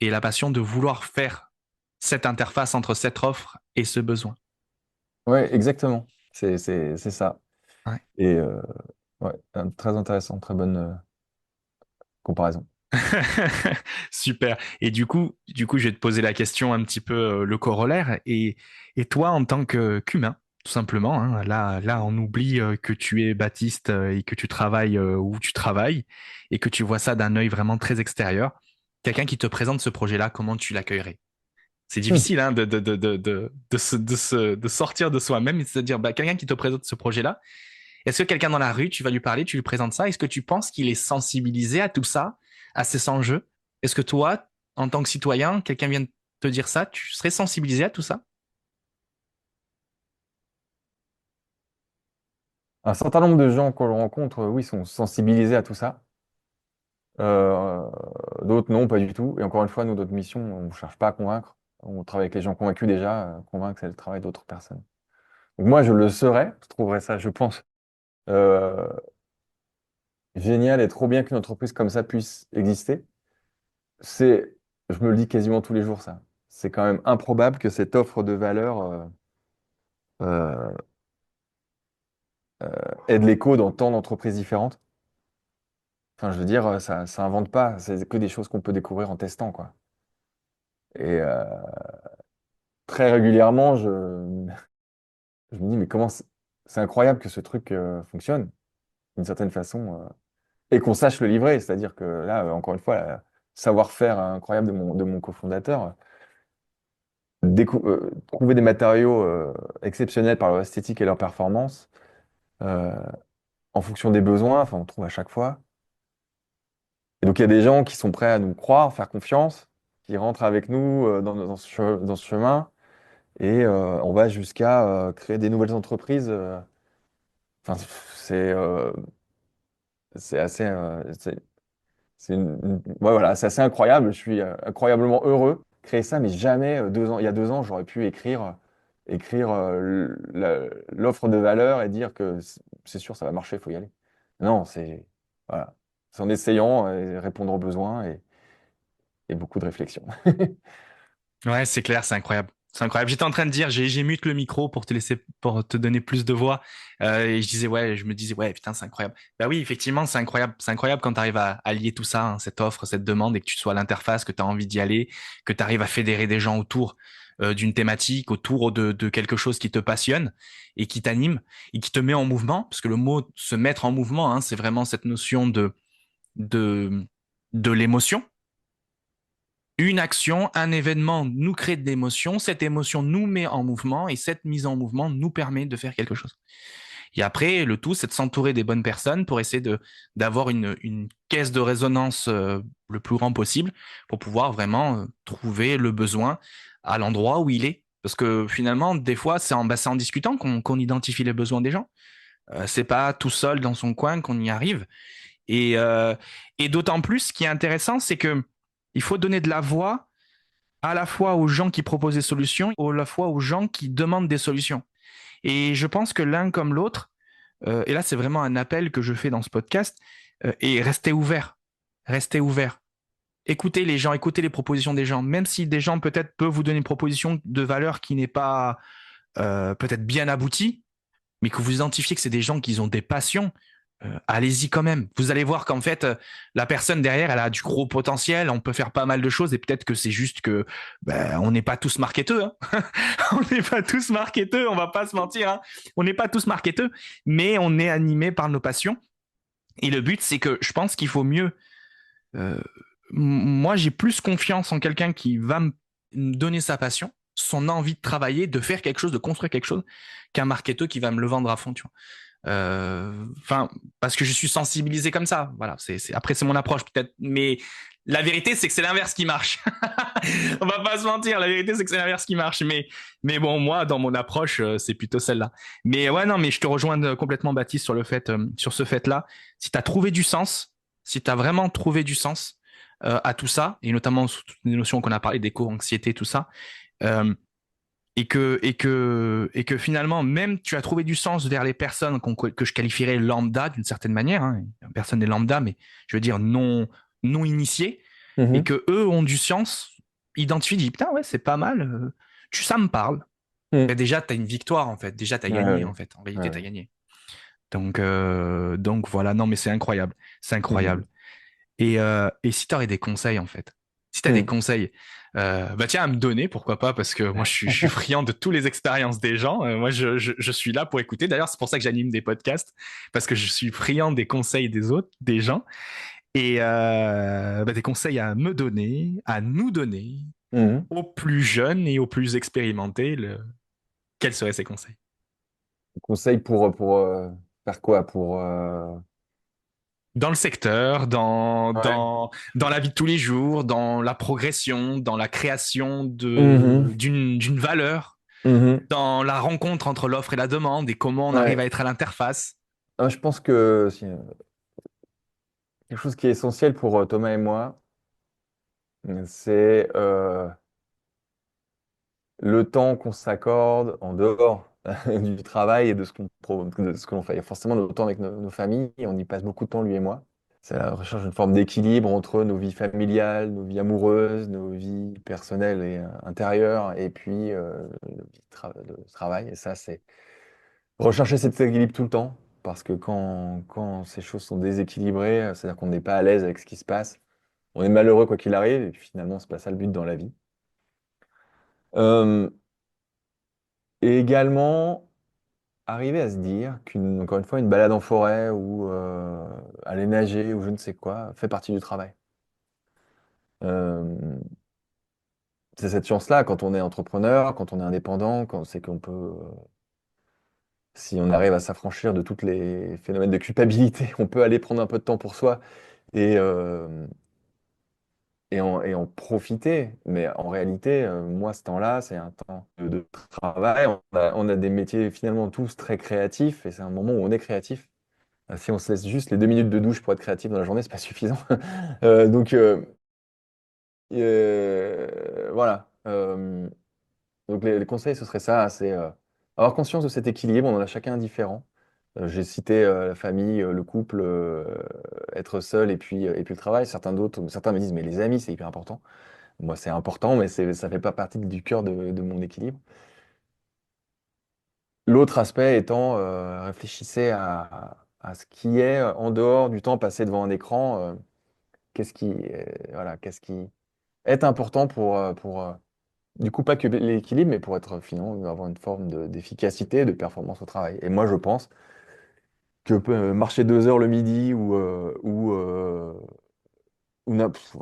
Et la passion de vouloir faire cette interface entre cette offre et ce besoin. Ouais, exactement. C'est ça. Ouais. Et ouais, très intéressant, très bonne comparaison. Super. Et je vais te poser la question un petit peu le corollaire. Et toi, en tant qu'humain, tout simplement, hein, là, on oublie que tu es Baptiste et que tu travailles où tu travailles et que tu vois ça d'un œil vraiment très extérieur. Quelqu'un qui te présente ce projet-là, comment tu l'accueillerais? C'est difficile hein, de sortir de soi-même et de se dire, bah, quelqu'un qui te présente ce projet-là, est-ce que quelqu'un dans la rue, tu vas lui parler, tu lui présentes ça? Est-ce que tu penses qu'il est sensibilisé à tout ça, à ces enjeux? Est-ce que toi, en tant que citoyen, quelqu'un vient de te dire ça, tu serais sensibilisé à tout ça? Un certain nombre de gens qu'on rencontre, oui, sont sensibilisés à tout ça. Euh, D'autres, non, pas du tout. Et encore une fois, nous, notre mission, on ne cherche pas à convaincre. On travaille avec les gens convaincus déjà. Convaincre, c'est le travail d'autres personnes. Donc moi, je le serais. Je trouverais ça, je pense, euh, génial et trop bien qu'une entreprise comme ça puisse exister. C'est, je me le dis quasiment tous les jours, ça. C'est quand même improbable que cette offre de valeur euh, aide l'écho dans tant d'entreprises différentes. Enfin, je veux dire, ça invente pas. C'est que des choses qu'on peut découvrir en testant, quoi. Et très régulièrement, je me dis, mais comment c'est incroyable que ce truc fonctionne d'une certaine façon et qu'on sache le livrer. C'est-à-dire que là, encore une fois, le savoir-faire incroyable de mon cofondateur, trouver des matériaux exceptionnels par leur esthétique et leur performance euh, en fonction des besoins, enfin, on trouve à chaque fois. Et donc, il y a des gens qui sont prêts à nous croire, faire confiance, qui rentrent avec nous dans ce chemin et on va jusqu'à créer des nouvelles entreprises. Enfin, c'est euh, c'est assez, ouais, voilà, c'est assez incroyable. Je suis incroyablement heureux de créer ça, mais jamais il y a 2 ans, j'aurais pu écrire l'offre de valeur et dire que c'est sûr, ça va marcher, il faut y aller. Non, voilà, c'est en essayant et répondre aux besoins et beaucoup de réflexion. Ouais, c'est clair, c'est incroyable. C'est incroyable. J'étais en train de dire, j'ai mute le micro pour te laisser, pour te donner plus de voix. Et je disais, ouais, je me disais, ouais, putain, c'est incroyable. Bah oui, effectivement, c'est incroyable. C'est incroyable quand tu arrives à lier tout ça, hein, cette offre, cette demande, et que tu sois à l'interface, que tu as envie d'y aller, que tu arrives à fédérer des gens autour d'une thématique, autour de quelque chose qui te passionne et qui t'anime et qui te met en mouvement. Parce que le mot se mettre en mouvement, hein, c'est vraiment cette notion de, de l'émotion. Une action, un événement nous crée de l'émotion, cette émotion nous met en mouvement et cette mise en mouvement nous permet de faire quelque chose. Et après, le tout, c'est de s'entourer des bonnes personnes pour essayer d'avoir une caisse de résonance le plus grand possible pour pouvoir vraiment trouver le besoin à l'endroit où il est. Parce que finalement, des fois, c'est en discutant qu'on identifie les besoins des gens. C'est pas tout seul dans son coin qu'on y arrive. Et, euh, et d'autant plus, ce qui est intéressant, c'est que il faut donner de la voix à la fois aux gens qui proposent des solutions, à la fois aux gens qui demandent des solutions. Et je pense que l'un comme l'autre, et là c'est vraiment un appel que je fais dans ce podcast, et restez ouverts, restez ouverts. Écoutez les gens, écoutez les propositions des gens, même si des gens peut-être peuvent vous donner une proposition de valeur qui n'est pas peut-être bien aboutie, mais que vous identifiez que c'est des gens qui ont des passions, allez-y quand même. Vous allez voir qu'en fait, la personne derrière, elle a du gros potentiel, on peut faire pas mal de choses et peut-être que c'est juste que ben, on n'est pas tous marketeux. Hein. On n'est pas tous marketeux, on va pas se mentir. Hein. On n'est pas tous marketeux, mais on est animé par nos passions. Et le but, c'est que je pense qu'il faut mieux. Euh, moi, j'ai plus confiance en quelqu'un qui va me donner sa passion, son envie de travailler, de faire quelque chose, de construire quelque chose, qu'un marketeur qui va me le vendre à fond. Tu vois. Enfin, parce que je suis sensibilisé comme ça. Voilà. Après, c'est mon approche peut-être, mais la vérité, c'est que c'est l'inverse qui marche. On va pas se mentir. La vérité, c'est que c'est l'inverse qui marche. Mais bon, moi, dans mon approche, c'est plutôt celle-là. Mais ouais, non, mais je te rejoins complètement, Baptiste, sur le fait, sur ce fait-là. Si tu as trouvé du sens, si tu as vraiment trouvé du sens à tout ça, et notamment sous toutes les notions qu'on a parlé d'éco-anxiété, tout ça, euh, et que finalement, même tu as trouvé du sens vers les personnes que je qualifierais lambda d'une certaine manière, hein, personne n'est lambda, mais je veux dire non initiées, et Mhm. que eux ont du sens, identifient, disent putain ouais c'est pas mal, ça me parle. Ben, Mhm. déjà t'as une victoire en fait, déjà t'as Ouais, ouais, gagné ouais. en fait, en réalité t'as Ouais. gagné. Donc voilà, non mais c'est Mhm. incroyable. Et si tu aurais des conseils, en fait, si tu as des Mhm. conseils, bah tiens, à me donner, pourquoi pas, parce que moi, je suis friand de toutes les expériences des gens. Moi, je suis là pour écouter. D'ailleurs, c'est pour ça que j'anime des podcasts, parce que je suis friand des conseils des autres, des gens, et bah, des conseils à me donner, à nous donner, Mhm. aux plus jeunes et aux plus expérimentés. Quels seraient ces conseils? Conseil pour faire quoi? Dans le secteur, Ouais. dans la vie de tous les jours, dans la progression, dans la création Mhm. d'une valeur, Mhm. dans la rencontre entre l'offre et la demande et comment on arrive Ouais. à être à l'interface. Je pense que quelque chose qui est essentiel pour Thomas et moi, c'est le temps qu'on s'accorde en dehors du travail et de ce que l'on fait. Il y a forcément le temps avec nos familles, et on y passe beaucoup de temps, lui et moi. C'est la recherche d'une forme d'équilibre entre nos vies familiales, nos vies amoureuses, nos vies personnelles et intérieures, et puis nos vies de travail. Et ça, c'est rechercher cet équilibre tout le temps, parce que quand ces choses sont déséquilibrées, c'est-à-dire qu'on n'est pas à l'aise avec ce qui se passe, on est malheureux quoi qu'il arrive, et puis finalement, c'est pas ça le but dans la vie. Euh, et également, arriver à se dire encore une fois, une balade en forêt ou aller nager ou je ne sais quoi fait partie du travail. Euh, c'est cette chance-là quand on est entrepreneur, quand on est indépendant, quand c'est qu'on peut, si on arrive à s'affranchir de tous les phénomènes de culpabilité, on peut aller prendre un peu de temps pour soi et, et en profiter. Mais en réalité, moi, ce temps-là, c'est un temps de travail. On a des métiers finalement tous très créatifs et c'est un moment où on est créatif. Si on se laisse juste les 2 minutes de douche pour être créatif dans la journée, c'est pas suffisant. Donc voilà. Donc les conseils, ce serait ça, c'est avoir conscience de cet équilibre. On en a chacun un différent. J'ai cité la famille, le couple, être seul et puis le travail. Certains me disent, mais les amis, c'est hyper important. moi, c'est important, mais ça fait pas partie du cœur de mon équilibre. L'autre aspect étant, réfléchissez à ce qui est en dehors du temps passé devant un écran. Voilà, qu'est-ce qui est important pour du coup, pas que l'équilibre, mais pour être finalement avoir une forme d'efficacité, de performance au travail. Et moi, je pense que marcher 2 heures le midi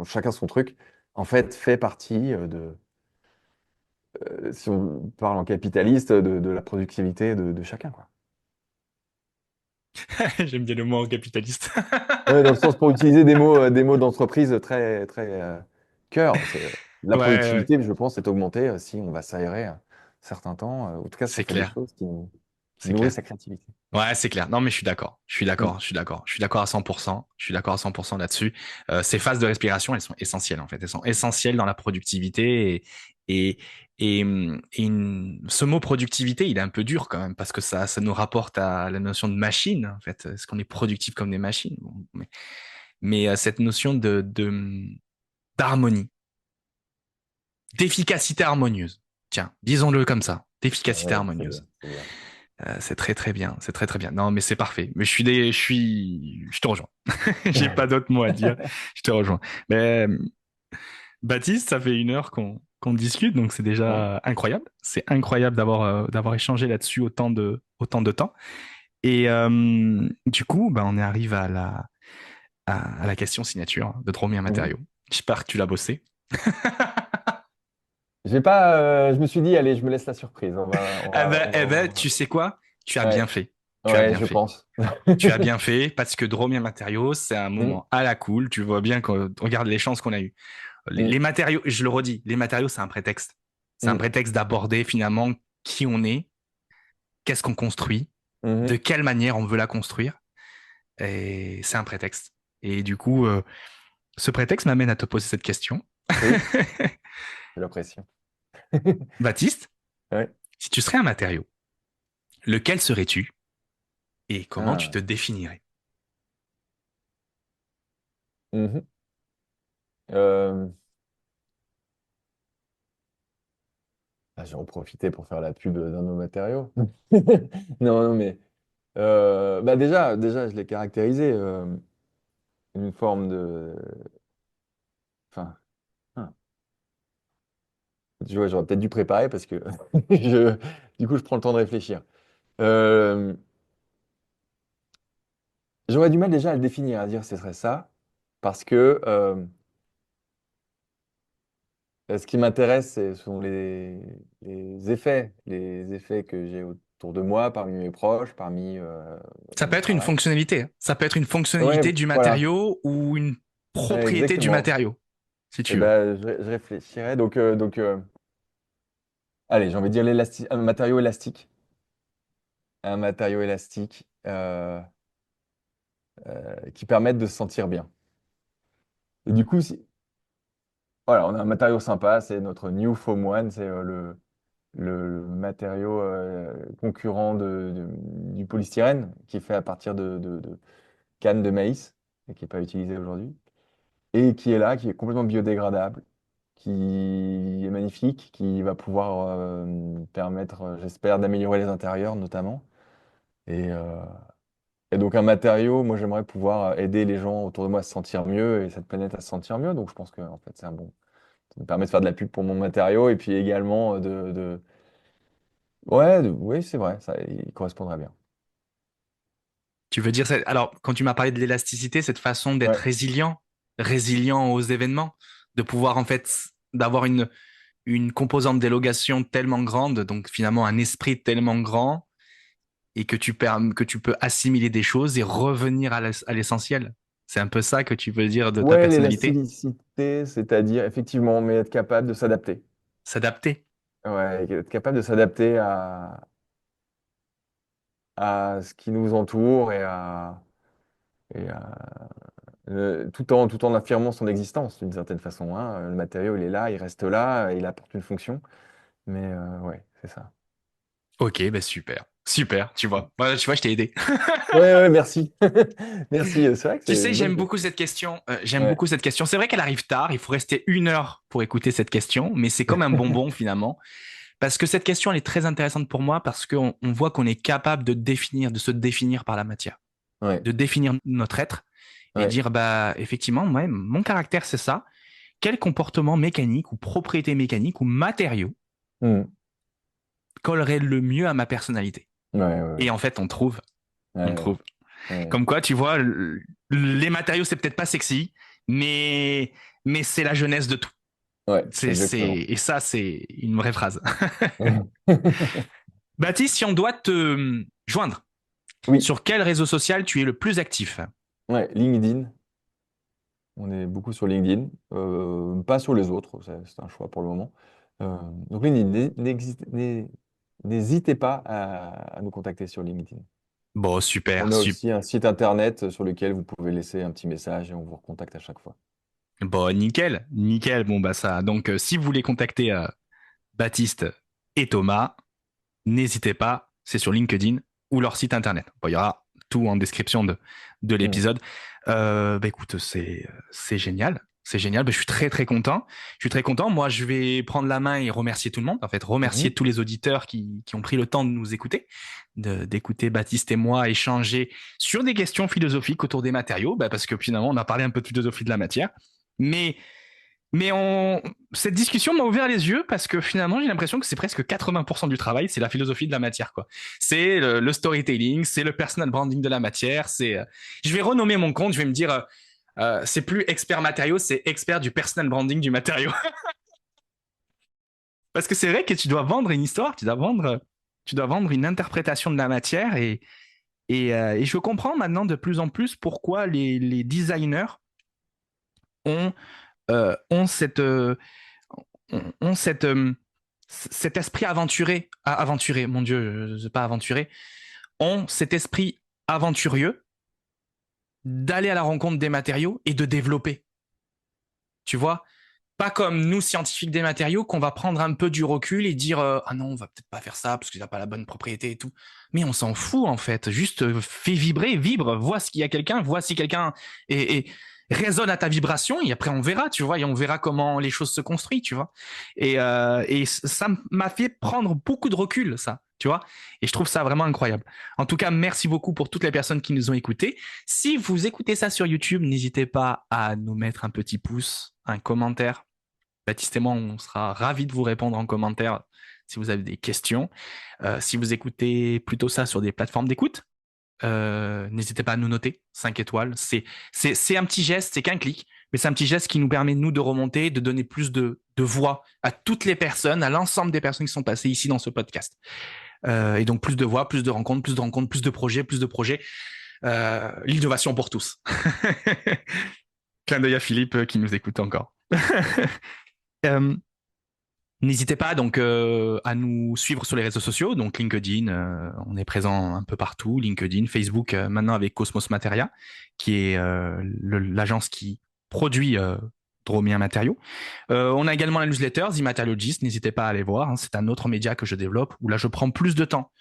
chacun son truc, en fait partie si on parle en capitaliste, de la productivité de chacun, quoi. J'aime bien le mot capitaliste. Ouais, dans le sens pour utiliser des mots d'entreprise très, très cœur. La Ouais, ouais, productivité, je pense, est augmentée si on va s'aérer un certain temps. En tout cas, si on c'est fait des clair, choses qui c'est clair. nourrissent sa créativité. Ouais, c'est clair. Non, mais je suis d'accord. Je suis Mm. d'accord. Je suis d'accord. Je suis d'accord à 100%. Je suis d'accord à 100% là-dessus. Ces phases de respiration, elles sont essentielles, en fait. Elles sont essentielles dans la productivité et, ce mot productivité, il est un peu dur quand même parce que ça nous rapporte à la notion de machine, en fait. Est-ce qu'on est productif comme des machines? Bon, mais cette notion d'harmonie, d'efficacité harmonieuse. Tiens, disons-le comme ça. D'efficacité Ouais, c'est bien, harmonieuse. c'est bien. C'est très très bien, c'est très très bien. Non, mais c'est parfait. Mais je te rejoins. J'ai pas d'autres mots à dire. Je te rejoins. Mais Baptiste, ça fait 1 heure qu'on discute, donc c'est Ouais. déjà incroyable. C'est incroyable d'avoir échangé là-dessus autant de temps. Et du coup, bah, on arrive à la question signature de Dromien Mhm. Matériaux. J'espère que tu l'as bossé. J'ai pas, je me suis dit, allez, je me laisse la surprise. Eh ben, tu sais quoi? Tu as bien Ouais, fait. Tu as ouais, bien je fait. pense. Tu as bien fait parce que Dromien Matériaux, c'est un Mm, moment à la cool. Tu vois bien qu'on regarde les chances qu'on a eues. Les mm, matériaux, je le redis, les matériaux, c'est un prétexte. C'est un mm, prétexte d'aborder finalement qui on est, qu'est-ce qu'on construit, de mhm. quelle manière on veut la construire. Et c'est un prétexte. Et du coup, ce prétexte m'amène à te poser cette question. Oui, j'ai l'impression. Baptiste, Ouais. si tu serais un matériau, lequel serais-tu et comment tu Ah, te définirais? mhm. Euh, je vais en profiter pour faire la pub d'un de nos matériaux. Non, non, mais bah déjà, je l'ai caractérisé. Une forme de. Enfin, ah, tu vois, j'aurais peut-être dû préparer parce que du coup, je prends le temps de réfléchir. Euh, J'aurais du mal déjà à le définir, à dire ce serait ça, parce que ce qui m'intéresse, ce sont les effets que j'ai autour de moi, parmi mes proches, Ça dans peut mon être une travail. fonctionnalité, hein. Ça peut être une Ouais, fonctionnalité du voilà, matériau ou une propriété du exactement. matériau, si Et tu veux. ben, je réfléchirais. Allez, j'ai envie de dire un matériau élastique. Un matériau élastique qui permette de se sentir bien. Et du coup, voilà, on a un matériau sympa, c'est notre New Foam One, c'est le matériau concurrent du polystyrène qui est fait à partir de cannes de maïs et qui n'est pas utilisé aujourd'hui. Et qui est là, qui est complètement biodégradable, qui est magnifique, qui va pouvoir permettre, j'espère, d'améliorer les intérieurs notamment. Et, euh, et donc un matériau, moi j'aimerais pouvoir aider les gens autour de moi à se sentir mieux et cette planète à se sentir mieux. Donc je pense que en fait c'est un bon. Ça me permet de faire de la pub pour mon matériau et puis également Ouais, oui, c'est vrai, ça il correspondrait bien. Tu veux dire, alors, quand tu m'as parlé de l'élasticité, cette façon d'être Ouais. résilient aux événements, de pouvoir, en fait, d'avoir une composante d'élongation tellement grande, donc finalement un esprit tellement grand, et que tu peux assimiler des choses et revenir à l'essentiel. C'est un peu ça que tu veux dire de ta Ouais, personnalité? l'élasticité, c'est-à-dire effectivement, mais être capable de s'adapter. S'adapter. Ouais, être capable de s'adapter à ce qui nous entoure tout en affirmant son existence d'une certaine façon, hein. Le matériau, il est là, il reste là, il apporte une fonction. Mais ouais, c'est ça. Ok, ben super. Super, tu vois. Voilà, tu vois, je t'ai aidé. Ouais, ouais, merci. Merci. C'est vrai que Tu c'est sais, une bonne j'aime question. beaucoup cette question. J'aime Ouais. beaucoup cette question. C'est vrai qu'elle arrive tard. Il faut rester 1 heure pour écouter cette question, mais c'est comme un bonbon finalement. Parce que cette question, elle est très intéressante pour moi parce qu'on voit qu'on est capable de définir, de se définir par la matière, Ouais. de définir notre être et Ouais. dire, bah, effectivement, moi, mon caractère, c'est ça. Quel comportement mécanique ou propriété mécanique ou matériaux Hmm. collerait le mieux à ma personnalité? Ouais, ouais, Et ouais. en fait, on trouve, on Ouais, trouve. ouais. Comme quoi, tu vois, les matériaux, c'est peut-être pas sexy, mais, mais c'est la jeunesse de tout. Ouais, exactement. Et ça, c'est une vraie phrase. Ouais. Baptiste, si on doit te joindre, Oui, sur quel réseau social tu es le plus actif? ouais, LinkedIn. On est beaucoup sur LinkedIn, pas sur les autres, c'est un choix pour le moment. Euh, donc LinkedIn, n'hésitez pas à nous contacter sur LinkedIn. Bon, On super, a super. aussi un site internet sur lequel vous pouvez laisser un petit message et on vous recontacte à chaque fois. Bon, nickel, nickel. Bon, bah ça. Donc, si vous voulez contacter Baptiste et Thomas, n'hésitez pas. C'est sur LinkedIn ou leur site internet. Bon, il y aura tout en description de Hmm. l'épisode. Bah écoute, c'est génial. C'est génial. Bah, je suis très très content. Je suis très content. Moi, je vais prendre la main et remercier tout le monde. En fait, remercier Mhm. tous les auditeurs qui ont pris le temps de nous écouter, d'écouter Baptiste et moi échanger sur des questions philosophiques autour des matériaux. Bah, parce que finalement, on a parlé un peu de philosophie de la matière. Mais cette discussion m'a ouvert les yeux parce que finalement, j'ai l'impression que c'est presque 80% du travail, c'est la philosophie de la matière, quoi. C'est le storytelling, c'est le personal branding de la matière. Je vais renommer mon compte, je vais me dire, c'est plus expert matériaux, c'est expert du personal branding du matériau. Parce que c'est vrai que tu dois vendre une histoire, tu dois vendre une interprétation de la matière et je comprends maintenant de plus en plus pourquoi les designers ont, ont ont cet esprit aventuré, aventuré, mon Dieu, je sais pas aventuré, ont cet esprit aventurieux d'aller à la rencontre des matériaux et de développer. Tu vois, pas comme nous scientifiques des matériaux qu'on va prendre un peu du recul et dire ah non on va peut-être pas faire ça parce qu'il n'a pas la bonne propriété et tout. Mais on s'en fout en fait. Juste fais vibrer, vibre, vois s'il y a quelqu'un, vois si quelqu'un et résonne à ta vibration et après on verra, tu vois, et on verra comment les choses se construisent, tu vois. Et ça m'a fait prendre beaucoup de recul, ça. Tu vois, et je trouve ça vraiment incroyable. En tout cas, merci beaucoup pour toutes les personnes qui nous ont écoutés. Si vous écoutez ça sur YouTube, n'hésitez pas à nous mettre un petit pouce, un commentaire. Baptiste et moi, on sera ravis de vous répondre en commentaire si vous avez des questions. Si vous écoutez plutôt ça sur des plateformes d'écoute, n'hésitez pas à nous noter 5 étoiles. C'est un petit geste, c'est qu'un clic, mais c'est un petit geste qui nous permet, nous, de remonter, de donner plus de voix à toutes les personnes, à l'ensemble des personnes qui sont passées ici dans ce podcast. Et donc, plus de voix, plus de rencontres, plus de rencontres, plus de projets, plus de projets. L'innovation pour tous. Clin d'œil à Philippe qui nous écoute encore. euh, N'hésitez pas donc à nous suivre sur les réseaux sociaux, donc LinkedIn, on est présent un peu partout, LinkedIn, Facebook, maintenant avec Cosmos Materia, qui est l'agence qui produit Dromien Matériaux. On a également la newsletter The Materialogist, n'hésitez pas à aller voir, hein, c'est un autre média que je développe où là je prends plus de temps.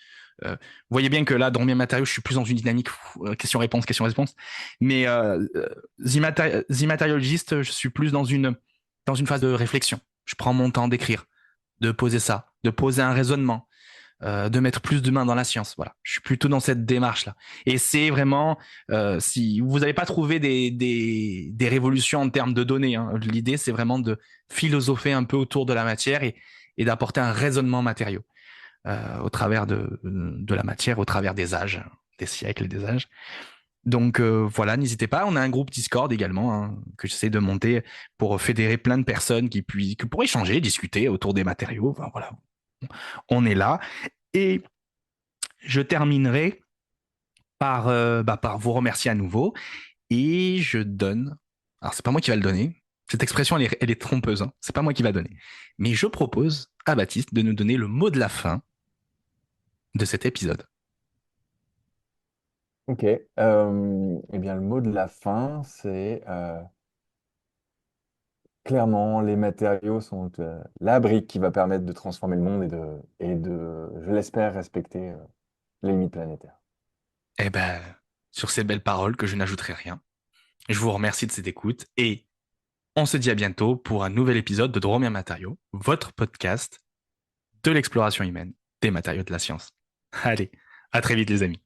Vous voyez bien que là, Dromien Matériaux, je suis plus dans une dynamique question-réponse, question-réponse, mais The Materialogist, je suis plus dans une phase de réflexion. Je prends mon temps d'écrire, de poser ça, de poser un raisonnement, de mettre plus de main dans la science. Voilà, je suis plutôt dans cette démarche-là. Et c'est vraiment, si vous n'avez pas trouvé des révolutions en termes de données, hein, l'idée c'est vraiment de philosopher un peu autour de la matière et d'apporter un raisonnement matériau au travers de la matière, au travers des âges, des siècles et des âges. Donc voilà, n'hésitez pas. On a un groupe Discord également hein, que j'essaie de monter pour fédérer plein de personnes que pour échanger, discuter autour des matériaux. Enfin, voilà, on est là. Et je terminerai par vous remercier à nouveau. Et je donne. Alors, c'est pas moi qui va le donner. Cette expression, elle est trompeuse. Hein. C'est pas moi qui va donner. Mais je propose à Baptiste de nous donner le mot de la fin de cet épisode. Ok. Eh bien, le mot de la fin, c'est clairement, les matériaux sont la brique qui va permettre de transformer le monde et je l'espère, respecter les limites planétaires. Eh ben, sur ces belles paroles que je n'ajouterai rien, je vous remercie de cette écoute et on se dit à bientôt pour un nouvel épisode de Dromia Matériaux, votre podcast de l'exploration humaine des matériaux de la science. Allez, à très vite les amis.